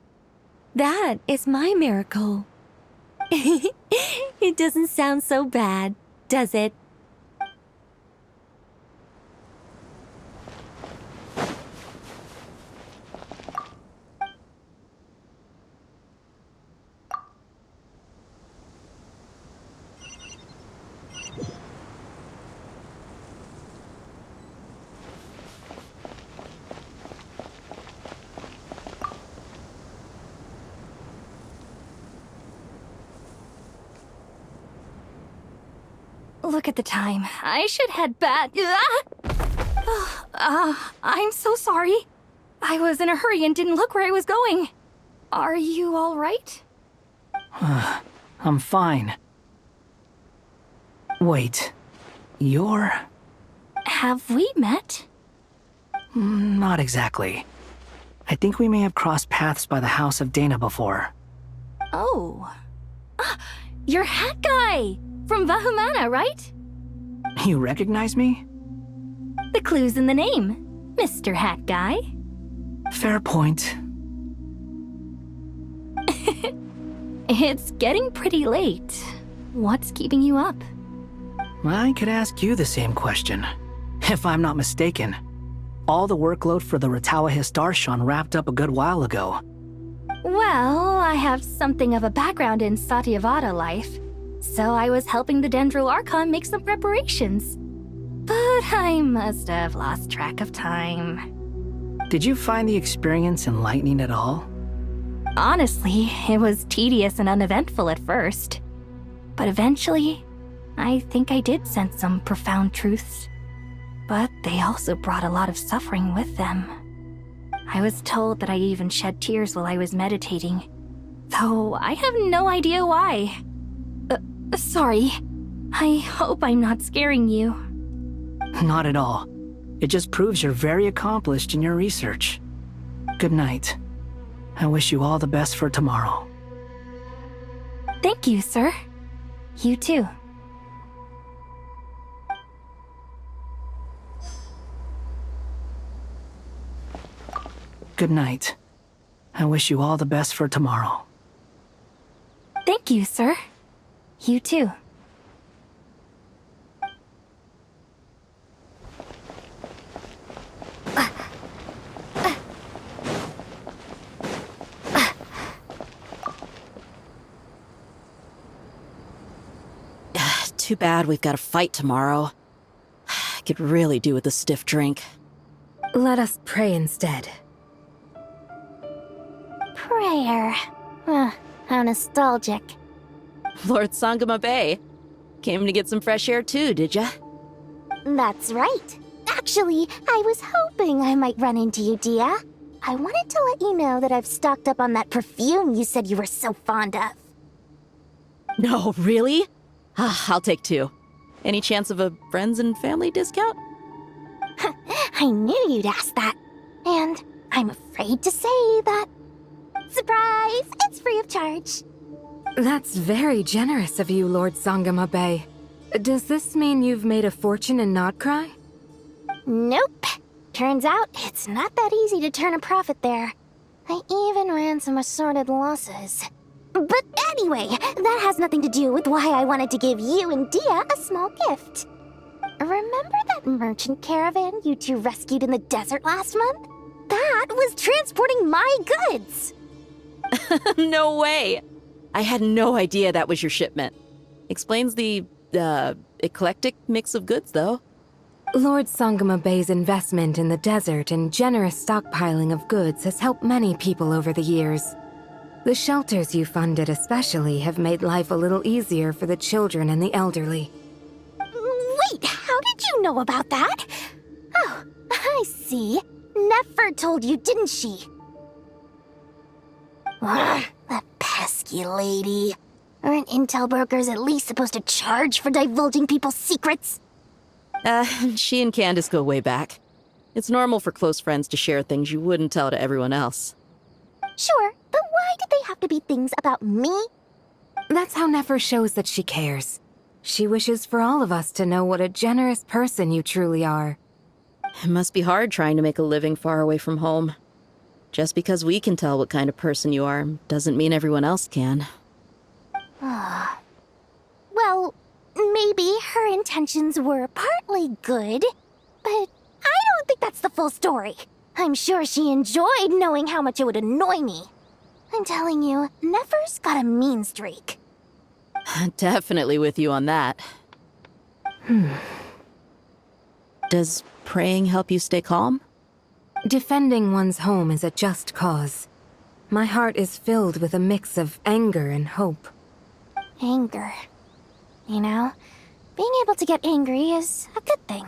That is my miracle. It doesn't sound so bad, does it? Look at the time. I should head back. I'm so sorry. I was in a hurry and didn't look where I was going. Are you all right? I'm fine. Wait, you're... Have we met? Not exactly. I think we may have crossed paths by the house of Dana before. Oh. You're Hat Guy! From Vahumana, right? You recognize me? The clue's in the name, Mr. Hat Guy. Fair point. It's getting pretty late. What's keeping you up? I could ask you the same question. If I'm not mistaken, all the workload for the Ratawa Archon wrapped up a good while ago. Well, I have something of a background in Satyavada life, so I was helping the Dendro Archon make some preparations. But I must have lost track of time. Did you find the experience enlightening at all? Honestly, it was tedious and uneventful at first. But eventually, I think I did sense some profound truths. But they also brought a lot of suffering with them. I was told that I even shed tears while I was meditating, though I have no idea why. Sorry. I hope I'm not scaring you. Not at all. It just proves you're very accomplished in your research. Good night. I wish you all the best for tomorrow. Thank you, sir. You too. Good night. I wish you all the best for tomorrow. Thank you, sir. You too. Too bad we've got a fight tomorrow. I could really do with a stiff drink. Let us pray instead. Prayer. How nostalgic. Lord Sangama Bay. Came to get some fresh air too, did ya? That's right. Actually, I was hoping I might run into you, Dia. I wanted to let you know that I've stocked up on that perfume you said you were so fond of. No, really? I'll take 2. Any chance of a friends and family discount? I knew you'd ask that. And I'm afraid to say that... Surprise! It's free of charge. That's very generous of you, Lord Sangama Bay. Does this mean you've made a fortune in Nod-Krai? Nope. Turns out, it's not that easy to turn a profit there. I even ran some assorted losses. But anyway, that has nothing to do with why I wanted to give you and Dia a small gift. Remember that merchant caravan you two rescued in the desert last month? That was transporting my goods! No way! I had no idea that was your shipment. Explains the, eclectic mix of goods, though. Lord Sangama Bay's investment in the desert and generous stockpiling of goods has helped many people over the years. The shelters you funded especially have made life a little easier for the children and the elderly. Wait, how did you know about that? Oh, I see. Nefer told you, didn't she? That pesky lady. Aren't intel brokers at least supposed to charge for divulging people's secrets? She and Candace go way back. It's normal for close friends to share things you wouldn't tell to everyone else. Sure, but why did they have to be things about me? That's how Nefer shows that she cares. She wishes for all of us to know what a generous person you truly are. It must be hard trying to make a living far away from home. Just because we can tell what kind of person you are doesn't mean everyone else can. Well, maybe her intentions were partly good, but I don't think that's the full story. I'm sure she enjoyed knowing how much it would annoy me. I'm telling you, Nefer's got a mean streak. Definitely with you on that. Does praying help you stay calm? Defending one's home is a just cause. My heart is filled with a mix of anger and hope. Anger. You know, Being able to get angry is a good thing.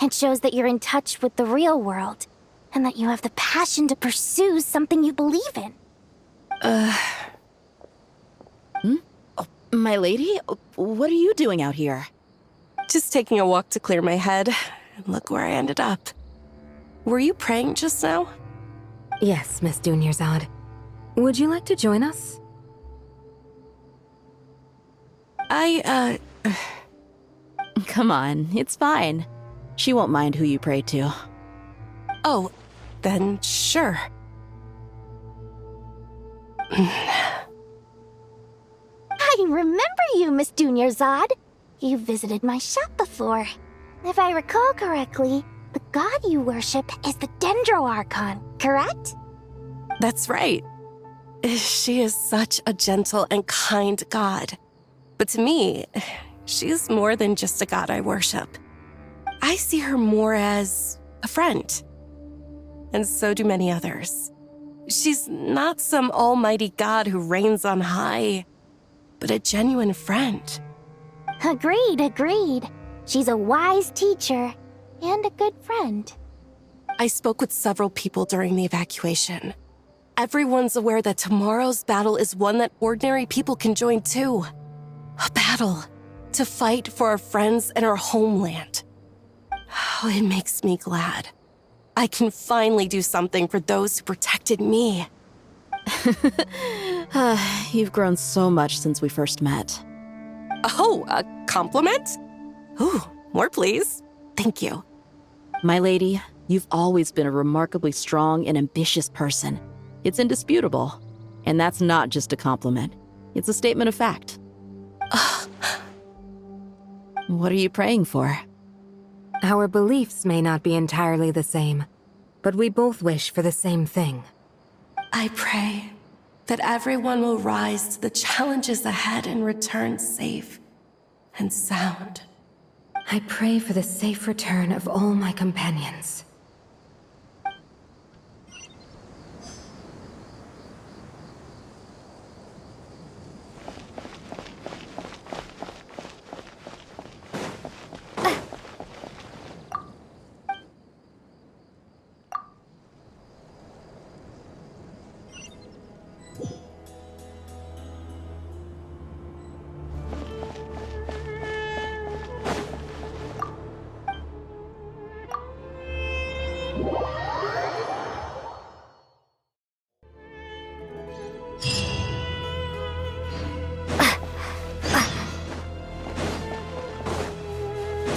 It shows that you're in touch with the real world, and that you have the passion to pursue something you believe in. My lady, what are you doing out here? Just taking a walk to clear my head. And look where I ended up. Were you praying just now? Yes, Miss Dunyarzad. Would you like to join us? Come on, it's fine. She won't mind who you pray to. Oh, then sure. I remember you, Miss Dunyarzad. You visited my shop before. If I recall correctly, the god you worship is the Archon, correct? That's right. She is such a gentle and kind god. But to me, she's more than just a god I worship. I see her more as a friend. And so do many others. She's not some almighty god who reigns on high, but a genuine friend. Agreed. She's a wise teacher and a good friend. I spoke with several people during the evacuation. Everyone's aware that tomorrow's battle is one that ordinary people can join too. A battle to fight for our friends and our homeland. Oh, it makes me glad. I can finally do something for those who protected me. You've grown so much since we first met. Oh, a compliment? Ooh, more please. Thank you. My lady, you've always been a remarkably strong and ambitious person. It's indisputable. And that's not just a compliment. It's a statement of fact. What are you praying for? Our beliefs may not be entirely the same, but we both wish for the same thing. I pray that everyone will rise to the challenges ahead and return safe and sound. I pray for the safe return of all my companions.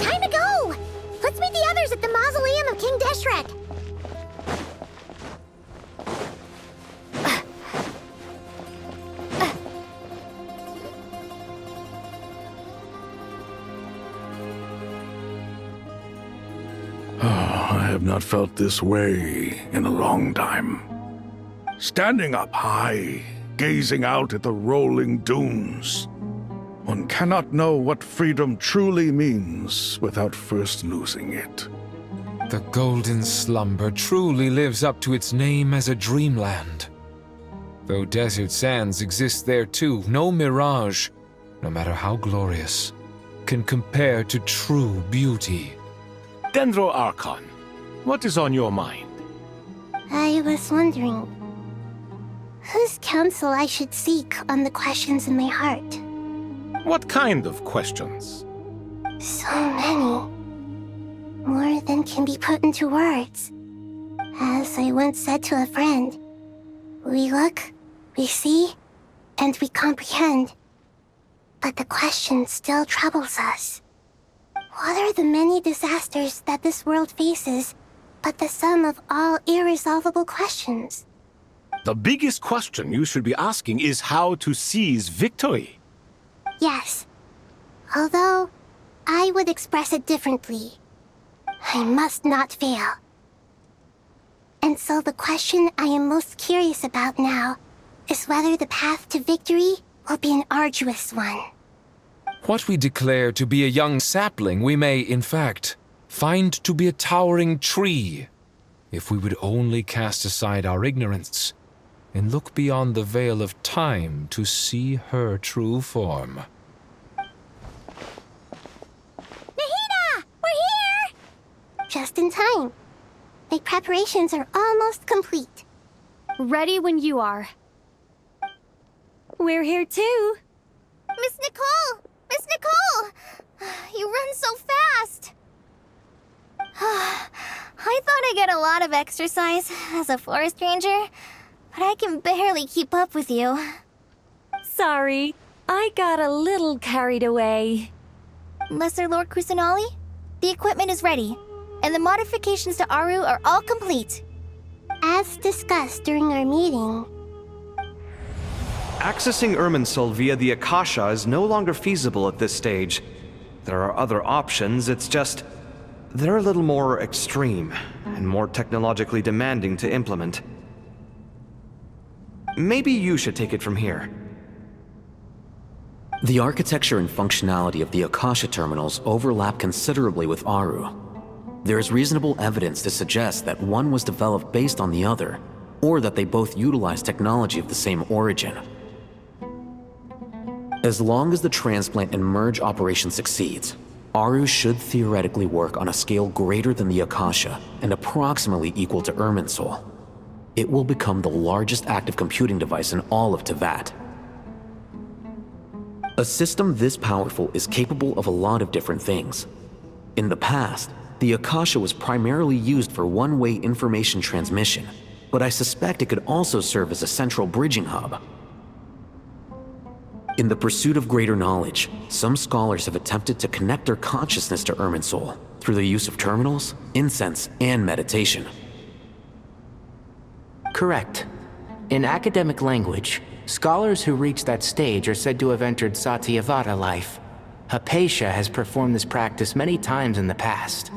Time to go! Let's meet the others at the mausoleum of King Deshret. I have not felt this way in a long time. Standing up high, gazing out at the rolling dunes. One cannot know what freedom truly means without first losing it. The golden slumber truly lives up to its name as a dreamland. Though desert sands exist there too, no mirage, no matter how glorious, can compare to true beauty. Dendro Archon, what is on your mind? I was wondering whose counsel I should seek on the questions in my heart. What kind of questions? So many. More than can be put into words. As I once said to a friend, we look, we see, and we comprehend. But the question still troubles us. What are the many disasters that this world faces but the sum of all irresolvable questions? The biggest question you should be asking is how to seize victory. Yes. Although, I would express it differently. I must not fail. And so the question I am most curious about now is whether the path to victory will be an arduous one. What we declare to be a young sapling, we may, in fact, find to be a towering tree, if we would only cast aside our ignorance and look beyond the veil of time to see her true form. just in time. My preparations are almost complete. Ready when you are. We're here too. Miss Nicole! Miss Nicole! You run so fast! I thought I'd get a lot of exercise as a forest ranger, but I can barely keep up with you. Sorry, I got a little carried away. Lesser Lord Kusanali, the equipment is ready, and the modifications to Aru are all complete. As discussed during our meeting, Accessing Irminsul via the Akasha is no longer feasible at this stage. There are other options, it's just... they're a little more extreme, and more technologically demanding to implement. Maybe you should take it from here. The architecture and functionality of the Akasha terminals overlap considerably with Aru. There is reasonable evidence to suggest that one was developed based on the other, or that they both utilize technology of the same origin. As long as the transplant and merge operation succeeds, Aru should theoretically work on a scale greater than the Akasha and approximately equal to Irminsul. It will become the largest active computing device in all of Teyvat. A system this powerful is capable of a lot of different things. In the past, the Akasha was primarily used for one-way information transmission, but I suspect it could also serve as a central bridging hub. In the pursuit of greater knowledge, some scholars have attempted to connect their consciousness to Irminsul through the use of terminals, incense, and meditation. Correct. In academic language, scholars who reach that stage are said to have entered Satyavada life. Hypatia has performed this practice many times in the past,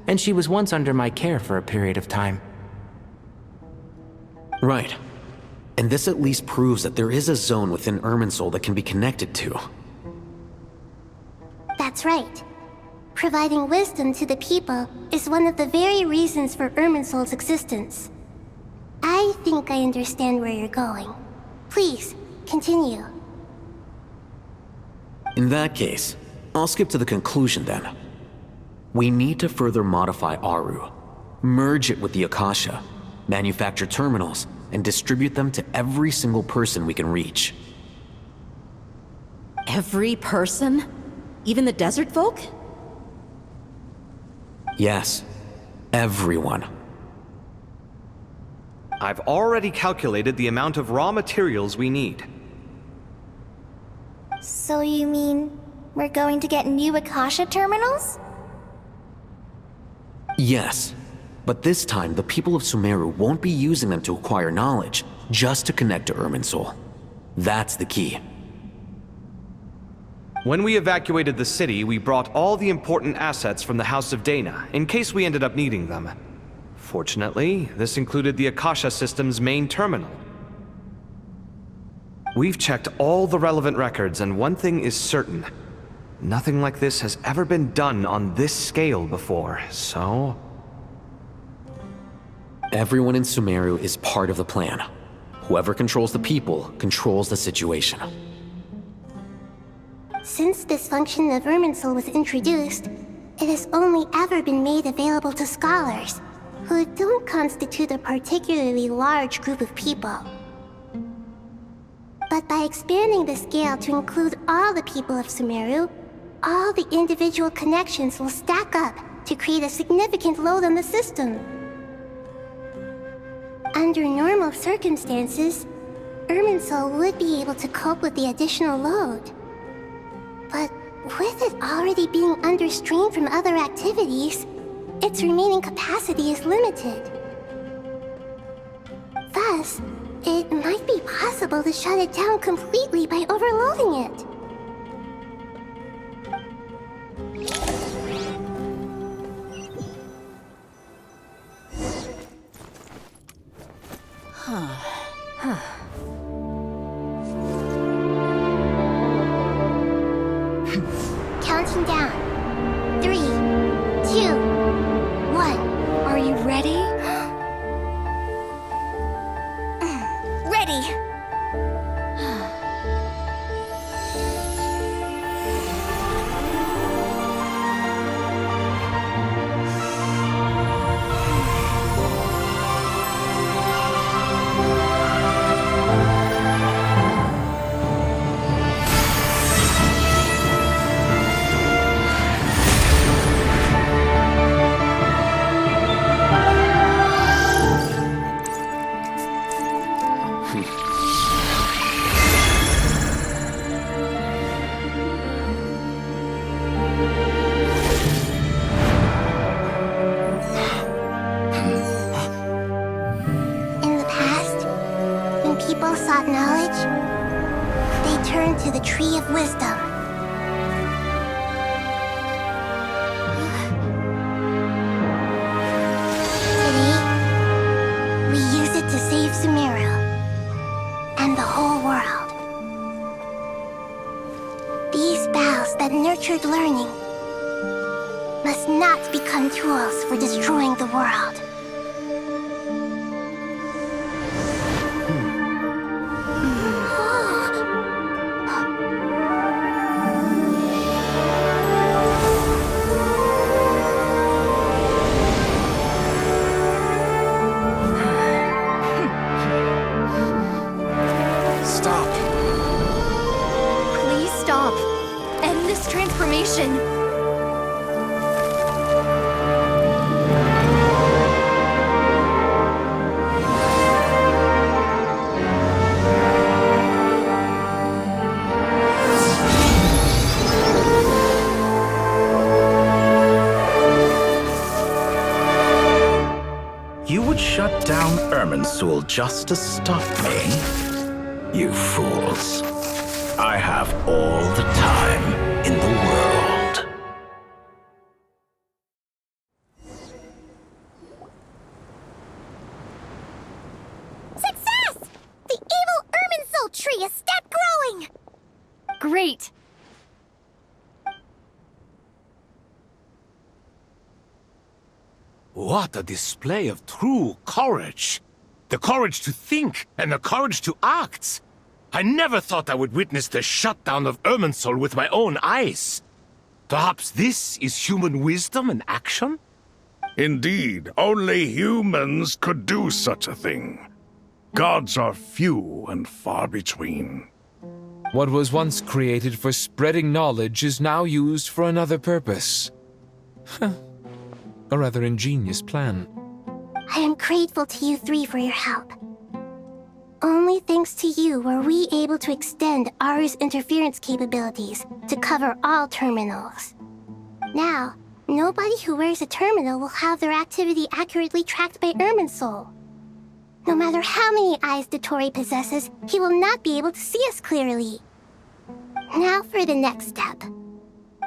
and she was once under my care for a period of time. Right. And this at least proves that there is a zone within Irminsul that can be connected to. that's right. Providing wisdom to the people is one of the very reasons for Irminsul's existence. I think I understand where you're going. Please, continue. In that case, I'll skip to the conclusion then. We need to further modify Aru, merge it with the Akasha, manufacture terminals, and distribute them to every single person we can reach. Every person? Even the desert folk? Yes, everyone. I've already calculated the amount of raw materials we need. So you mean we're going to get new Akasha terminals? Yes, but this time the people of Sumeru won't be using them to acquire knowledge, just to connect to Irminsul. That's the key. When we evacuated the city, we brought all the important assets from the House of Dana, in case we ended up needing them. Fortunately, this included the Akasha system's main terminal. We've checked all the relevant records, and one thing is certain. Nothing like this has ever been done on this scale before, so... Everyone in Sumeru is part of the plan. Whoever controls the people controls the situation. Since this function of Irminsul was introduced, it has only ever been made available to scholars, who don't constitute a particularly large group of people. But by expanding the scale to include all the people of Sumeru, all the individual connections will stack up to create a significant load on the system. Under normal circumstances, Irminsul would be able to cope with the additional load. But with it already being under strain from other activities, its remaining capacity is limited. Thus, it might be possible to shut it down completely by overloading it. Counting down. 3, 2, 1. Are you ready? Ready! to the Tree of Wisdom. Today, we use it to save Sumeru and the whole world. These boughs that nurtured learning must not become tools for destroying the world. Stop. Please stop. End this transformation. You would shut down Irminsul just to stop me? You fools. I have all the time in the world. Success! The evil Irminsul tree has stopped growing! Great. What a display of true courage! The courage to think and the courage to act! I never thought I would witness the shutdown of Irminsul with my own eyes. Perhaps this is human wisdom in action? Indeed, only humans could do such a thing. Gods are few and far between. What was once created for spreading knowledge is now used for another purpose. A rather ingenious plan. I am grateful to you three for your help. Only thanks to you were we able to extend Aru's interference capabilities to cover all terminals. Now, nobody who wears a terminal will have their activity accurately tracked by Irminsul. No matter how many eyes Dotori possesses, he will not be able to see us clearly. Now for the next step.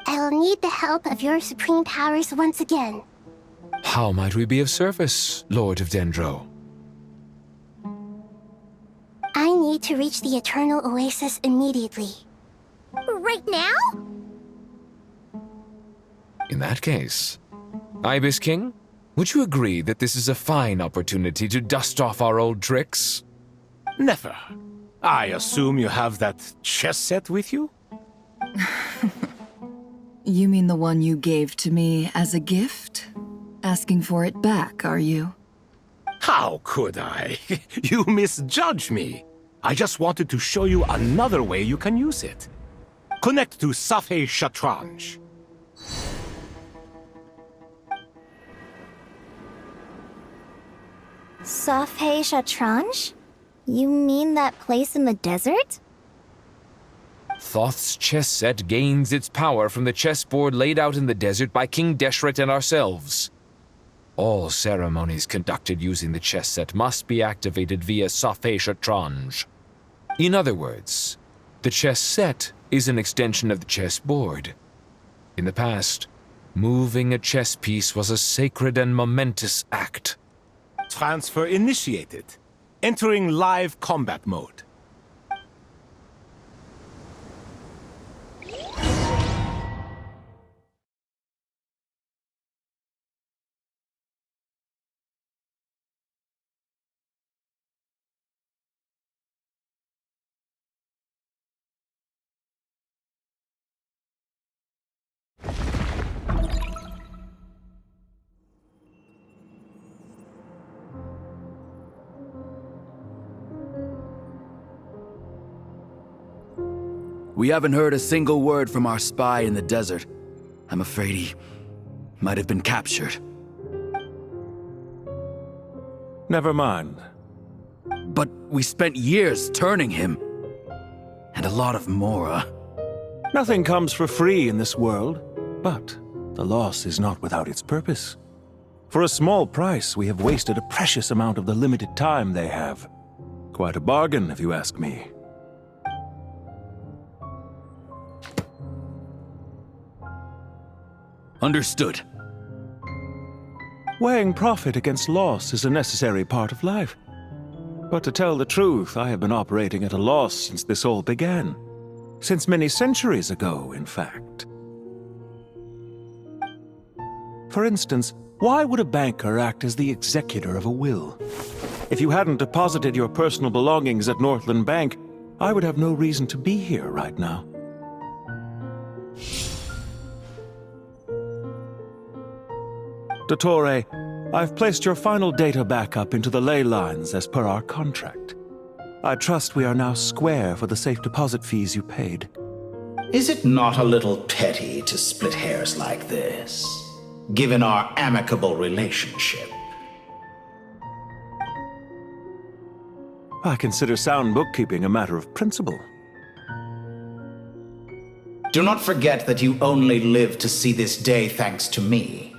I will need the help of your supreme powers once again. How might we be of service, Lord of Dendro? I need to reach the Eternal Oasis immediately. Right now? In that case, Ibis King, would you agree that this is a fine opportunity to dust off our old tricks? Never. I assume you have that chess set with you? You mean the one you gave to me as a gift? Asking for it back, are you? How could I? You misjudge me. I just wanted to show you another way you can use it. Connect to Safei Shatranj. Safei Shatranj? You mean that place in the desert? Thoth's chess set gains its power from the chessboard laid out in the desert by King Deshret and ourselves. All ceremonies conducted using the chess set must be activated via Safei Shatranj. In other words, the chess set is an extension of the chessboard. In the past, moving a chess piece was a sacred and momentous act. Transfer initiated. Entering live combat mode. We haven't heard a single word from our spy in the desert. I'm afraid he might have been captured. Never mind. But we spent years turning him. And a lot of Mora. Nothing comes for free in this world, but the loss is not without its purpose. For a small price, we have wasted a precious amount of the limited time they have. Quite a bargain, if you ask me. Understood. Weighing profit against loss is a necessary part of life. But to tell the truth, I have been operating at a loss since this all began. Since many centuries ago, in fact. For instance, why would a banker act as the executor of a will? If you hadn't deposited your personal belongings at Northland Bank, I would have no reason to be here right now. Dottore, I've placed your final data backup into the ley lines as per our contract. I trust we are now square for the safe deposit fees you paid. Is it not a little petty to split hairs like this, given our amicable relationship? I consider sound bookkeeping a matter of principle. Do not forget that you only live to see this day thanks to me.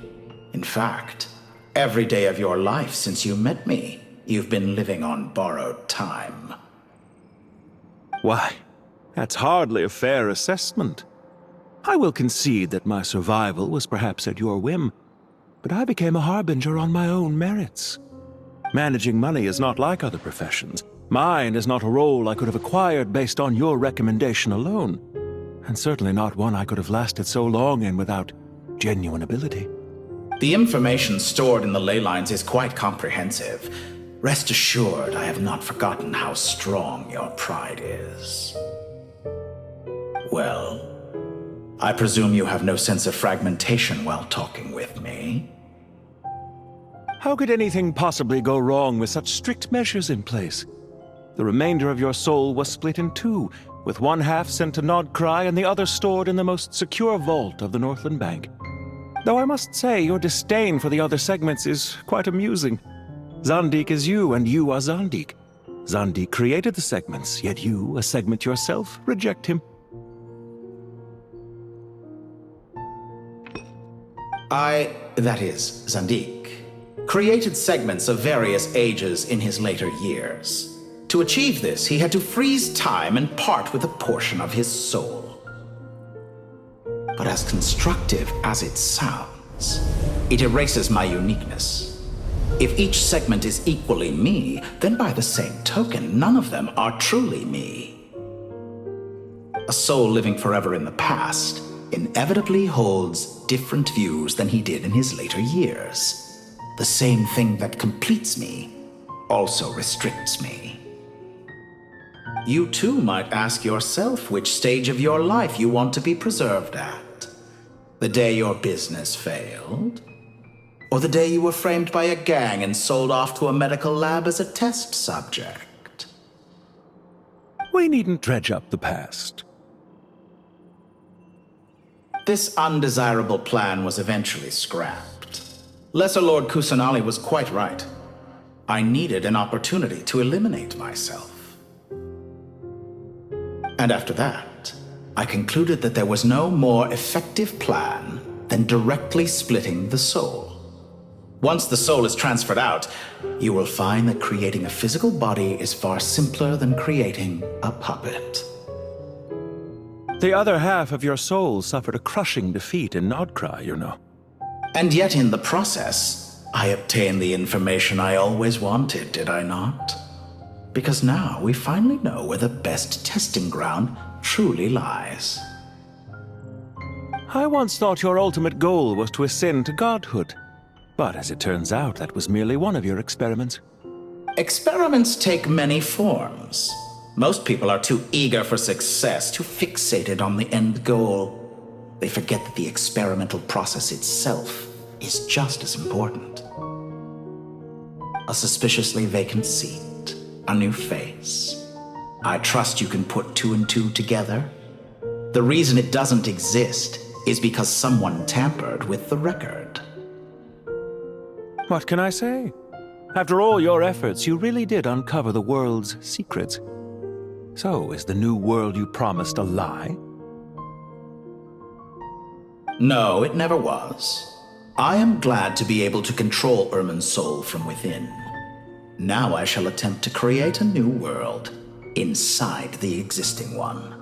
In fact, every day of your life since you met me, you've been living on borrowed time. Why, that's hardly a fair assessment. I will concede that my survival was perhaps at your whim, but I became a harbinger on my own merits. Managing money is not like other professions. Mine is not a role I could have acquired based on your recommendation alone, and certainly not one I could have lasted so long in without genuine ability. The information stored in the ley lines is quite comprehensive. Rest assured, I have not forgotten how strong your pride is. Well, I presume you have no sense of fragmentation while talking with me. How could anything possibly go wrong with such strict measures in place? The remainder of your soul was split in two, with one half sent to Nod-Krai and the other stored in the most secure vault of the Northland Bank. Though I must say, your disdain for the other segments is quite amusing. Zandik is you, and you are Zandik. Zandik created the segments, yet you, a segment yourself, reject him. That is, Zandik, created segments of various ages in his later years. To achieve this, he had to freeze time and part with a portion of his soul. But as constructive as it sounds, it erases my uniqueness. If each segment is equally me, then by the same token, none of them are truly me. A soul living forever in the past inevitably holds different views than he did in his later years. The same thing that completes me also restricts me. You too might ask yourself which stage of your life you want to be preserved at. The day your business failed? Or the day you were framed by a gang and sold off to a medical lab as a test subject? We needn't dredge up the past. This undesirable plan was eventually scrapped. Lesser Lord Kusanali was quite right. I needed an opportunity to eliminate myself. And after that, I concluded that there was no more effective plan than directly splitting the soul. Once the soul is transferred out, you will find that creating a physical body is far simpler than creating a puppet. The other half of your soul suffered a crushing defeat in Nod-Krai, you know. And yet in the process, I obtained the information I always wanted, did I not? Because now we finally know where the best testing ground truly lies. I once thought your ultimate goal was to ascend to godhood. But as it turns out, that was merely one of your experiments. Experiments take many forms. Most people are too eager for success, too fixated on the end goal. They forget that the experimental process itself is just as important. A suspiciously vacant seat, a new face. I trust you can put two and two together. The reason it doesn't exist is because someone tampered with the record. What can I say? After all your efforts, you really did uncover the world's secrets. So, is the new world you promised a lie? No, it never was. I am glad to be able to control Irmin's soul from within. Now I shall attempt to create a new world inside the existing one.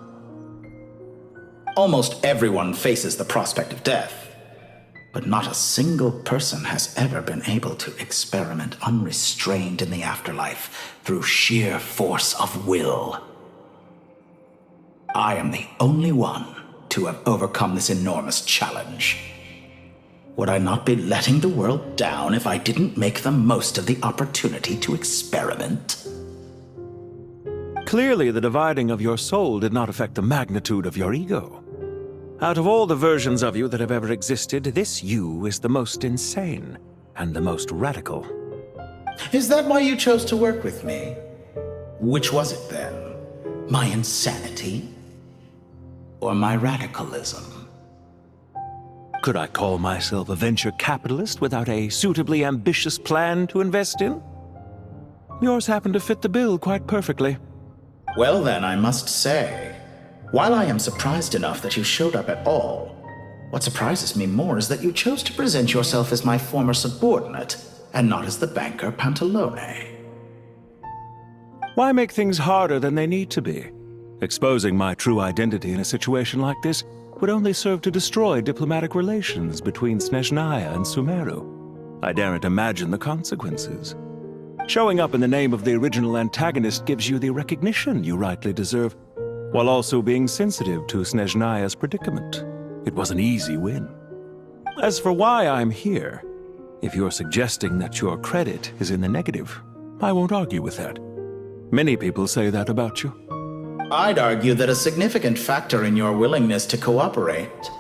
Almost everyone faces the prospect of death. But not a single person has ever been able to experiment unrestrained in the afterlife through sheer force of will. I am the only one to have overcome this enormous challenge. Would I not be letting the world down if I didn't make the most of the opportunity to experiment? Clearly, the dividing of your soul did not affect the magnitude of your ego. Out of all the versions of you that have ever existed, this you is the most insane and the most radical. Is that why you chose to work with me? Which was it then? My insanity? Or my radicalism? Could I call myself a venture capitalist without a suitably ambitious plan to invest in? Yours happened to fit the bill quite perfectly. Well then, I must say, while I am surprised enough that you showed up at all, what surprises me more is that you chose to present yourself as my former subordinate, and not as the banker Pantalone. Why make things harder than they need to be? Exposing my true identity in a situation like this would only serve to destroy diplomatic relations between Snezhnaya and Sumeru. I daren't imagine the consequences. Showing up in the name of the original antagonist gives you the recognition you rightly deserve, while also being sensitive to Snezhnaya's predicament. It was an easy win. As for why I'm here, if you're suggesting that your credit is in the negative, I won't argue with that. Many people say that about you. I'd argue that a significant factor in your willingness to cooperate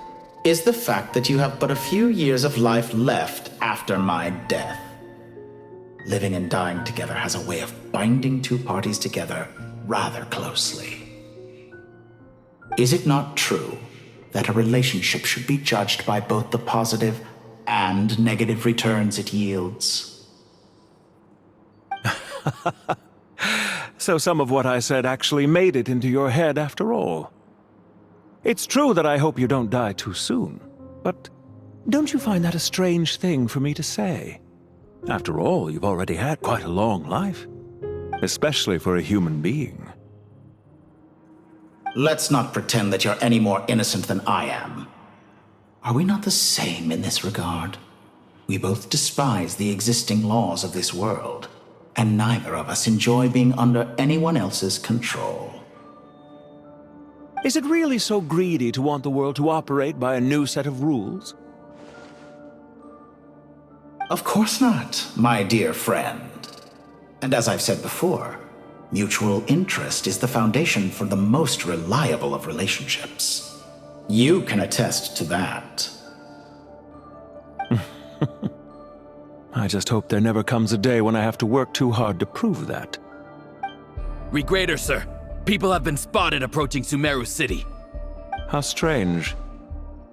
is the fact that you have but a few years of life left after my death. Living and dying together has a way of binding two parties together rather closely. Is it not true that a relationship should be judged by both the positive and negative returns it yields? So some of what I said actually made it into your head after all. It's true that I hope you don't die too soon, but don't you find that a strange thing for me to say? After all, you've already had quite a long life, especially for a human being. Let's not pretend that you're any more innocent than I am. Are we not the same in this regard? We both despise the existing laws of this world, and neither of us enjoy being under anyone else's control. Is it really so greedy to want the world to operate by a new set of rules? Of course not, my dear friend. And as I've said before, mutual interest is the foundation for the most reliable of relationships. You can attest to that. I just hope there never comes a day when I have to work too hard to prove that. Regreater, sir. People have been spotted approaching Sumeru City. How strange.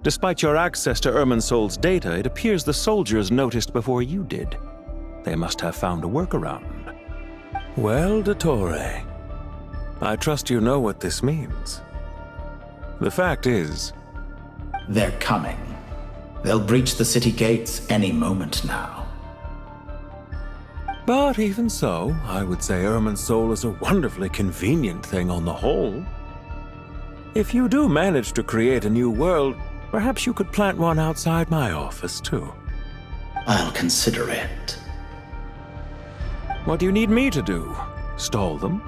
Despite your access to Irminsol's data, it appears the soldiers noticed before you did. They must have found a workaround. Well, Dottore, I trust you know what this means. The fact is... They're coming. They'll breach the city gates any moment now. But even so, I would say Irminsol is a wonderfully convenient thing on the whole. If you do manage to create a new world, perhaps you could plant one outside my office, too. I'll consider it. What do you need me to do? Stall them?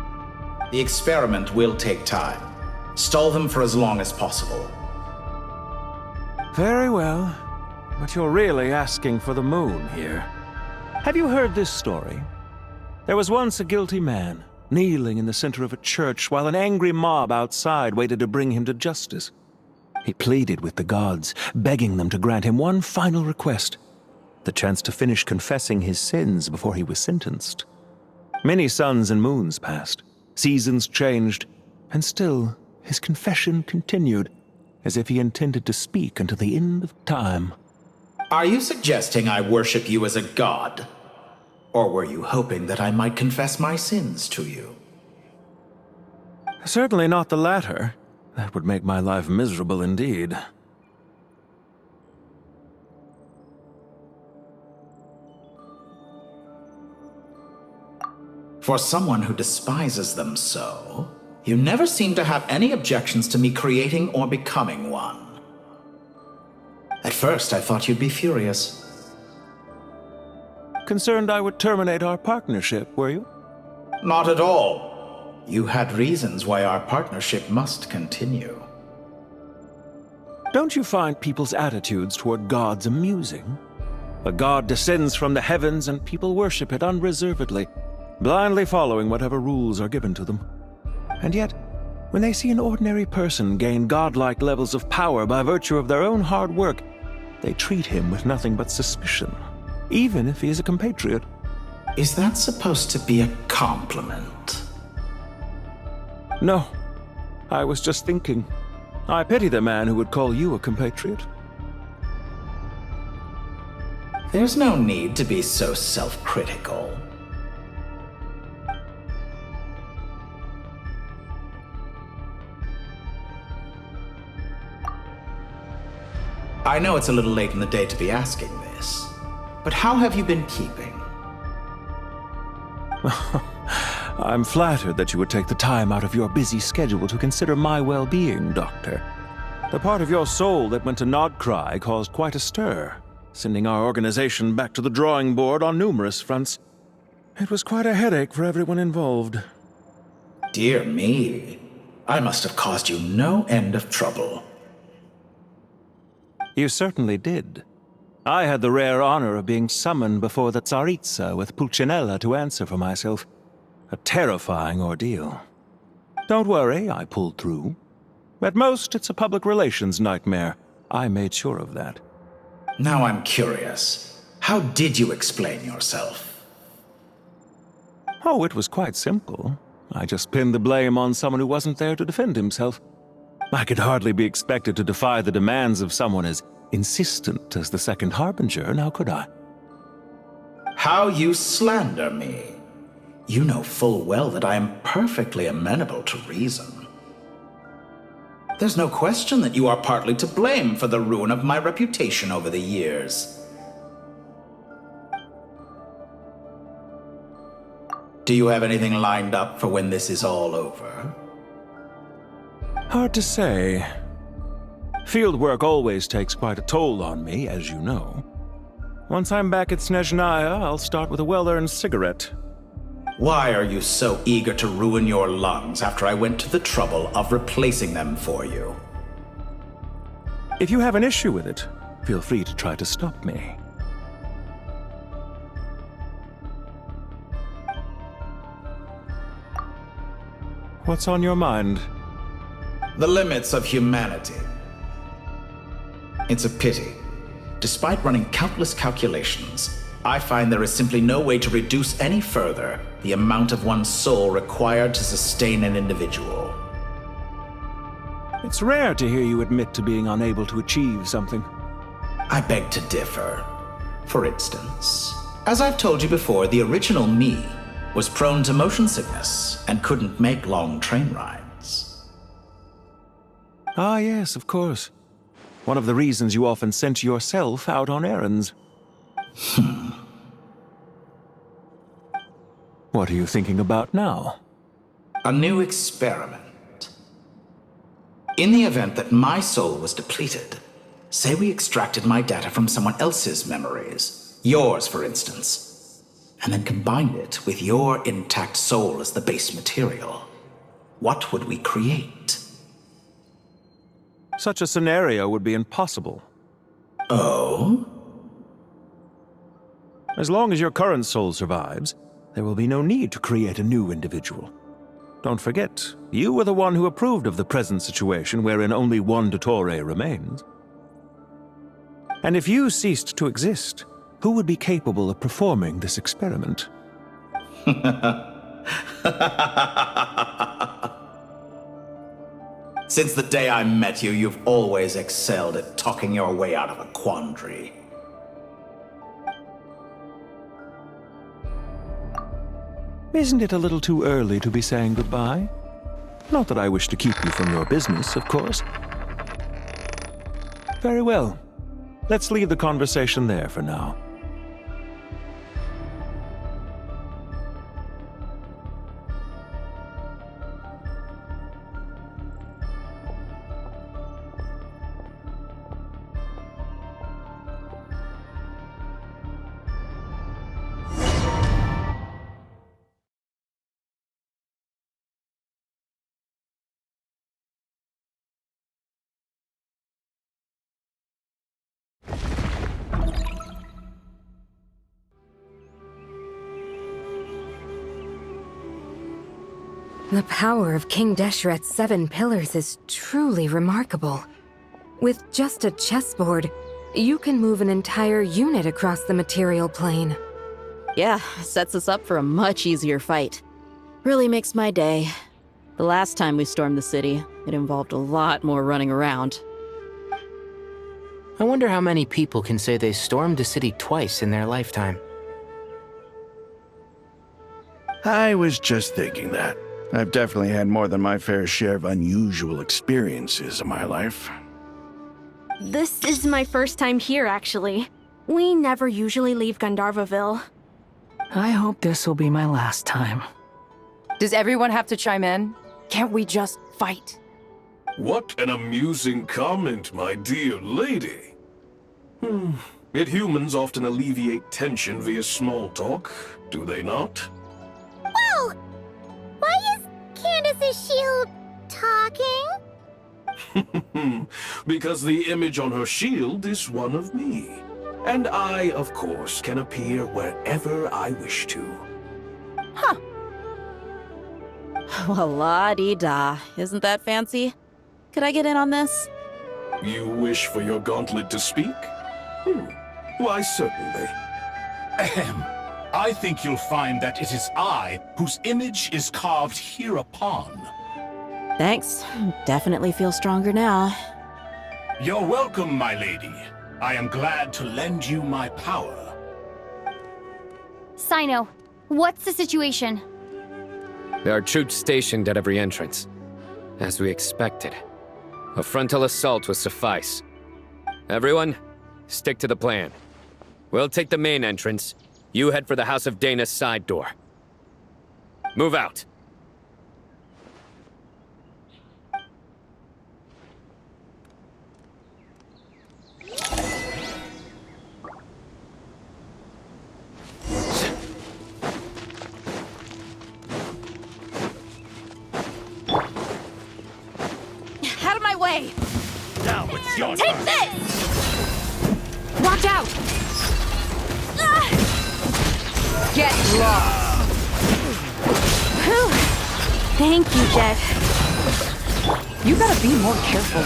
The experiment will take time. Stall them for as long as possible. Very well. But you're really asking for the moon here. Have you heard this story? There was once a guilty man, kneeling in the center of a church while an angry mob outside waited to bring him to justice. He pleaded with the gods, begging them to grant him one final request, the chance to finish confessing his sins before he was sentenced. Many suns and moons passed, seasons changed, and still his confession continued, as if he intended to speak until the end of time. Are you suggesting I worship you as a god? Or were you hoping that I might confess my sins to you? Certainly not the latter. That would make my life miserable indeed. For someone who despises them so, you never seem to have any objections to me creating or becoming one. At first, I thought you'd be furious. Concerned I would terminate our partnership, were you? Not at all. You had reasons why our partnership must continue. Don't you find people's attitudes toward gods amusing? A god descends from the heavens and people worship it unreservedly, blindly following whatever rules are given to them. And yet, when they see an ordinary person gain godlike levels of power by virtue of their own hard work, they treat him with nothing but suspicion, even if he is a compatriot. Is that supposed to be a compliment? No. I was just thinking. I pity the man who would call you a compatriot. There's no need to be so self-critical. I know it's a little late in the day to be asking this, but how have you been keeping? I'm flattered that you would take the time out of your busy schedule to consider my well-being, Doctor. The part of your soul that went to Nod-Krai caused quite a stir, sending our organization back to the drawing board on numerous fronts. It was quite a headache for everyone involved. Dear me, I must have caused you no end of trouble. You certainly did. I had the rare honor of being summoned before the Tsaritsa with Pulcinella to answer for myself. A terrifying ordeal. Don't worry, I pulled through. At most, it's a public relations nightmare. I made sure of that. Now I'm curious. How did you explain yourself? Oh, it was quite simple. I just pinned the blame on someone who wasn't there to defend himself. I could hardly be expected to defy the demands of someone as insistent as the Second Harbinger, now could I? How you slander me. You know full well that I am perfectly amenable to reason. There's no question that you are partly to blame for the ruin of my reputation over the years. Do you have anything lined up for when this is all over? Hard to say. Field work always takes quite a toll on me, as you know. Once I'm back at Snezhnaya, I'll start with a well-earned cigarette. Why are you so eager to ruin your lungs after I went to the trouble of replacing them for you? If you have an issue with it, feel free to try to stop me. What's on your mind? The limits of humanity. It's a pity. Despite running countless calculations, I find there is simply no way to reduce any further the amount of one's soul required to sustain an individual. It's rare to hear you admit to being unable to achieve something. I beg to differ. For instance, as I've told you before, the original me was prone to motion sickness and couldn't make long train rides. Ah, yes, of course. One of the reasons you often sent yourself out on errands. What are you thinking about now? A new experiment. In the event that my soul was depleted, say we extracted my data from someone else's memories, yours for instance, and then combined it with your intact soul as the base material, what would we create? Such a scenario would be impossible. Oh? As long as your current soul survives, there will be no need to create a new individual. Don't forget, you were the one who approved of the present situation wherein only one Dottore remains. And if you ceased to exist, who would be capable of performing this experiment? Since the day I met you, you've always excelled at talking your way out of a quandary. Isn't it a little too early to be saying goodbye? Not that I wish to keep you from your business, of course. Very well. Let's leave the conversation there for now. The power of King Deshret's 7 pillars is truly remarkable. With just a chessboard, you can move an entire unit across the material plane. Yeah, sets us up for a much easier fight. Really makes my day. The last time we stormed the city, it involved a lot more running around. I wonder how many people can say they stormed a city twice in their lifetime. I was just thinking that. I've definitely had more than my fair share of unusual experiences in my life. This is my first time here, actually. We never usually leave Gandharvaville. I hope this will be my last time. Does everyone have to chime in? Can't we just fight? What an amusing comment, my dear lady. Yet humans often alleviate tension via small talk, do they not? Whoa! Why is Candace's shield talking? Because the image on her shield is one of me. And I, of course, can appear wherever I wish to. Huh. Well, la-dee-da. Isn't that fancy? Could I get in on this? You wish for your gauntlet to speak? Why, certainly. Ahem. I think you'll find that it is I whose image is carved hereupon. Thanks. Definitely feel stronger now. You're welcome, my lady. I am glad to lend you my power. Sino, what's the situation? There are troops stationed at every entrance. As we expected. A frontal assault will suffice. Everyone, stick to the plan. We'll take the main entrance. You head for the House of Dana's side door. Move out. Out of my way! Now it's your Take turn. this! Watch out! Get lost! Whew. Thank you, Jet. You gotta be more careful.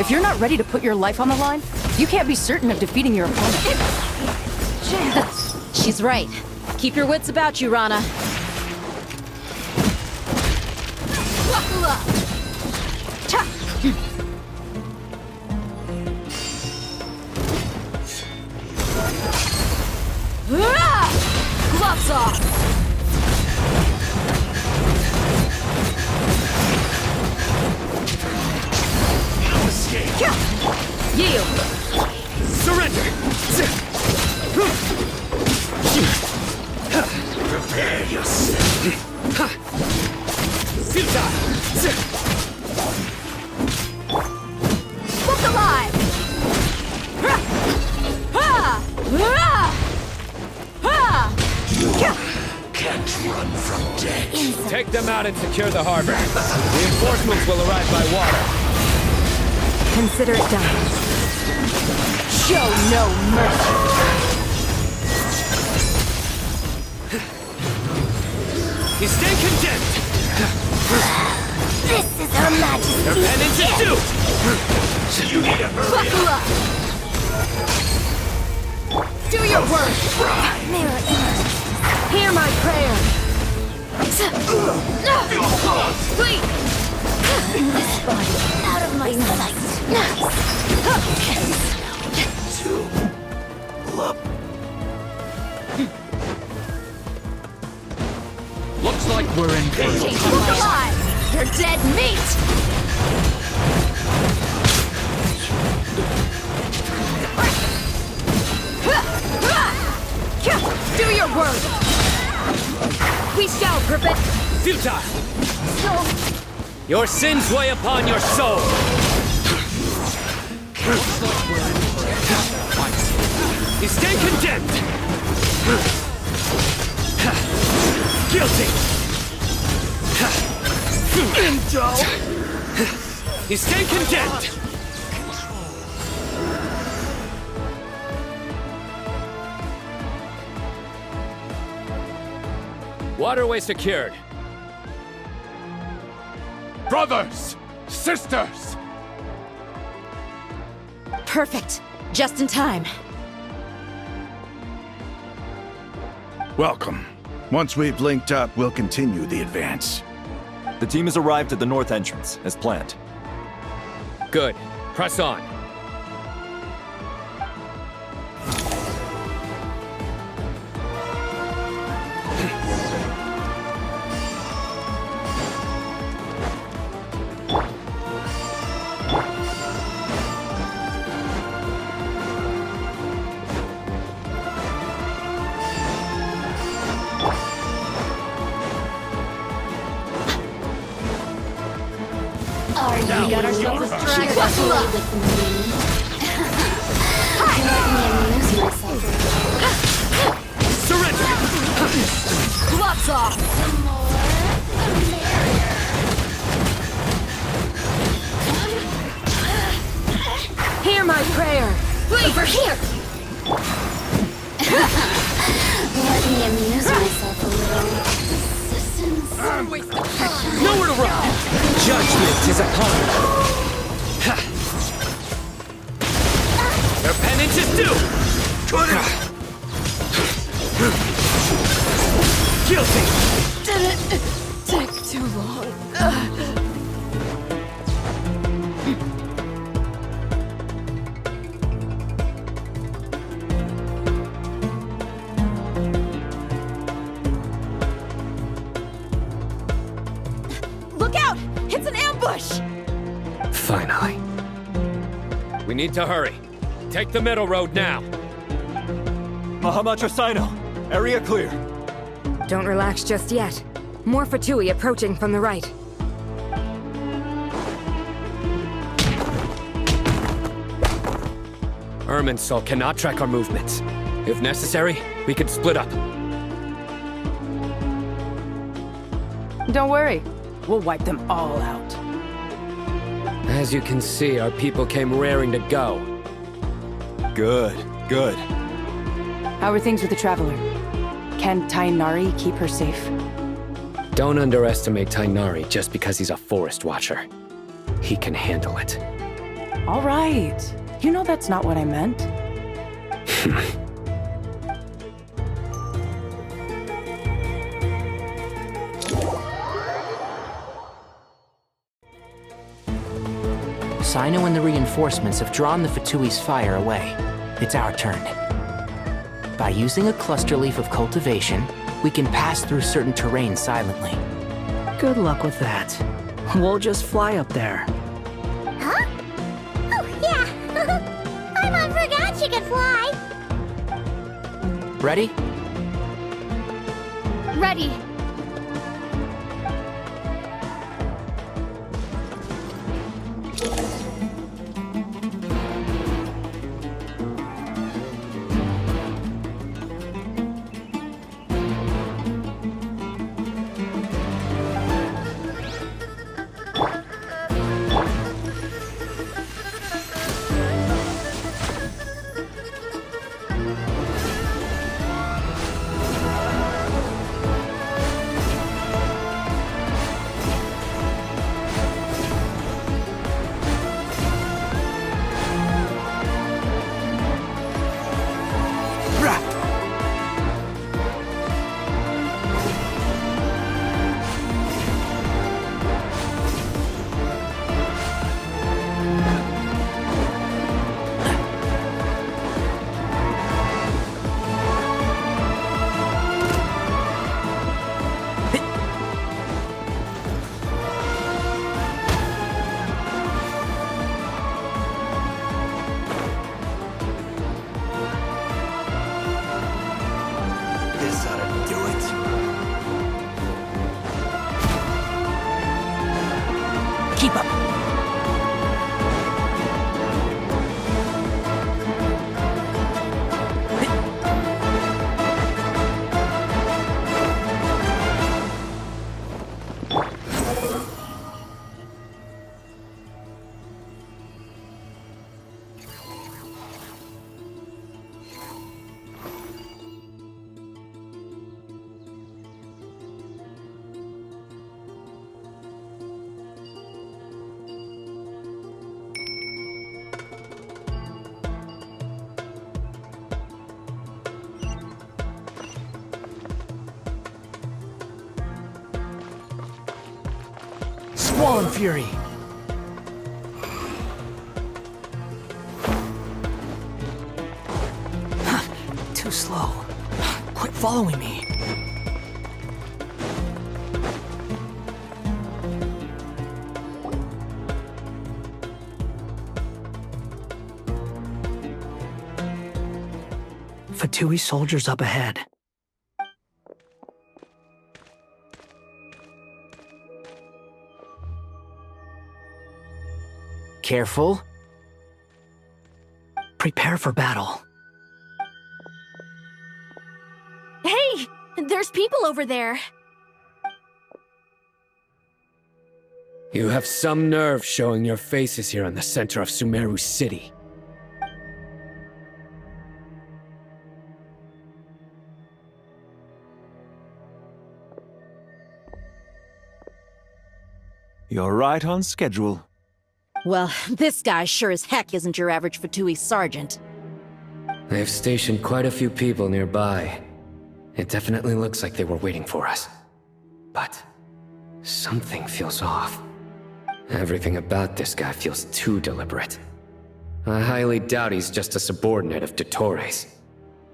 If you're not ready to put your life on the line, you can't be certain of defeating your opponent. She's right. Keep your wits about you, Rana. Buckle up! Ta! Gloves off! Yield! Surrender! Prepare yourself. Futile! Look alive! Can't run from death. Take them out and secure the harbor. Reinforcements will arrive by water. Consider it done. Show no mercy! You stay condemned! This is Her Majesty's Your penance is due! You need to hurry Buckle up! Do your work! mirror image. Hear my prayer! Please! This body out of my sight. Looks like we're in danger. Look alive! You're dead meat! Do your work! We shall, Griffith! Futile! No! Your sins weigh upon your soul! You stay condemned! Guilty! You stay condemned! Waterway secured. Brothers! Sisters! Perfect. Just in time. Welcome. Once we've linked up, we'll continue the advance. The team has arrived at the north entrance, as planned. Good. Press on. We got ourselves a strike. Surrender! Gloves off! Hear my prayer. Over here! Let me amuse myself a little. Nowhere to run! Judgment is upon you! Their penance is due! Guilty! Did it take too long? Look out! It's an ambush! Finally. We need to hurry. Take the middle road now. Mahamatra Sino, area clear. Don't relax just yet. More Fatui approaching from the right. Irminsul cannot track our movements. If necessary, we could split up. Don't worry. We'll wipe them all out. As you can see, our people came raring to go. Good, good. How are things with the Traveler? Can Tainari keep her safe? Don't underestimate Tainari just because he's a forest watcher. He can handle it. All right. You know that's not what I meant. Sino and the reinforcements have drawn the Fatui's fire away. It's our turn. By using a cluster leaf of cultivation, we can pass through certain terrain silently. Good luck with that. We'll just fly up there. Huh? Oh, yeah. I forgot she could fly. Ready? Ready. Keep up. Swollen Fury! Too slow. Quit following me. Fatui soldiers up ahead. Careful. Prepare for battle. Hey! There's people over there. You have some nerve showing your faces here in the center of Sumeru City. You're right on schedule. Well, this guy sure as heck isn't your average Fatui sergeant. They've stationed quite a few people nearby. It definitely looks like they were waiting for us. But something feels off. Everything about this guy feels too deliberate. I highly doubt he's just a subordinate of Dottores.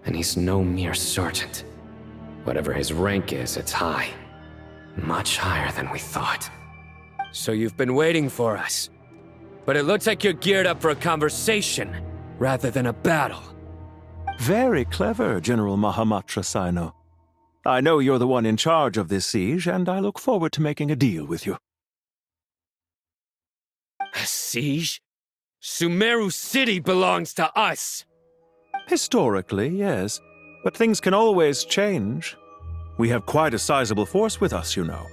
And he's no mere sergeant. Whatever his rank is, it's high. Much higher than we thought. So you've been waiting for us. But it looks like you're geared up for a conversation, rather than a battle. Very clever, General Mahamatra Sino. I know you're the one in charge of this siege, and I look forward to making a deal with you. A siege? Sumeru City belongs to us! Historically, yes. But things can always change. We have quite a sizable force with us, you know.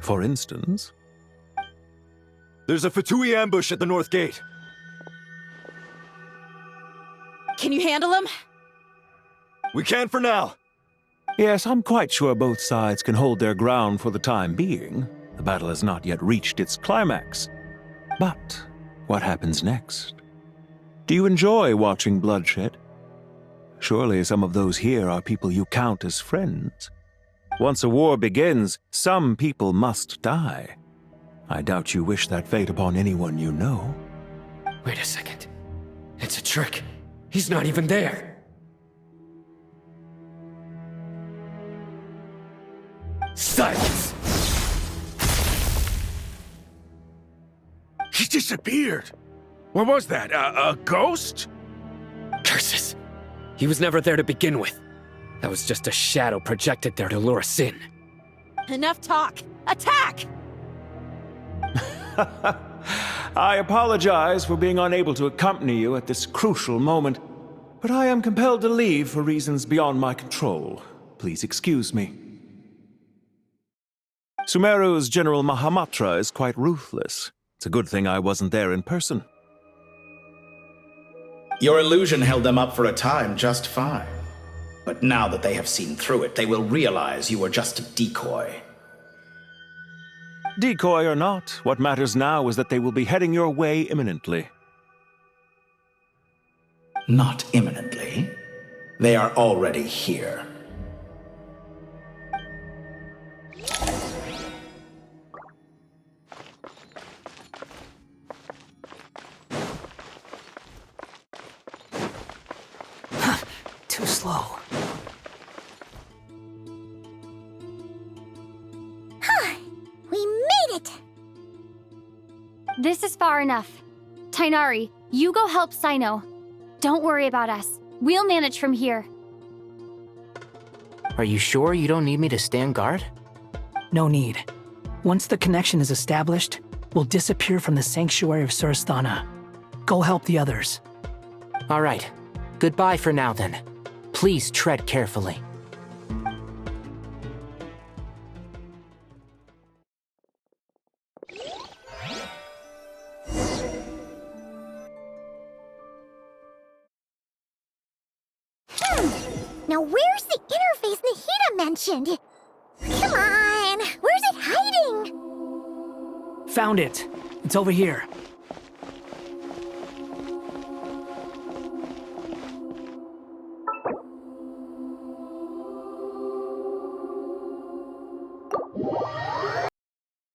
For instance... There's a Fatui ambush at the north gate. Can you handle him? We can for now. Yes, I'm quite sure both sides can hold their ground for the time being. The battle has not yet reached its climax. But what happens next? Do you enjoy watching bloodshed? Surely some of those here are people you count as friends. Once a war begins, some people must die. I doubt you wish that fate upon anyone you know. Wait a second. It's a trick. He's not even there. Silence! He disappeared. What was that? A ghost? Curses. He was never there to begin with. That was just a shadow projected there to lure us in. Enough talk. Attack! I apologize for being unable to accompany you at this crucial moment, but I am compelled to leave for reasons beyond my control. Please excuse me. Sumeru's General Mahamatra is quite ruthless. It's a good thing I wasn't there in person. Your illusion held them up for a time just fine. But now that they have seen through it, they will realize you were just a decoy. Decoy or not, what matters now is that they will be heading your way imminently. Not imminently. They are already here. Too slow. We made it! This is far enough. Tainari, you go help Sino. Don't worry about us. We'll manage from here. Are you sure you don't need me to stand guard? No need. Once the connection is established, we'll disappear from the sanctuary of Surasthana. Go help the others. All right. Goodbye for now, then. Please tread carefully. Now where's the interface Nahida mentioned? Come on, where's it hiding? Found it. It's over here.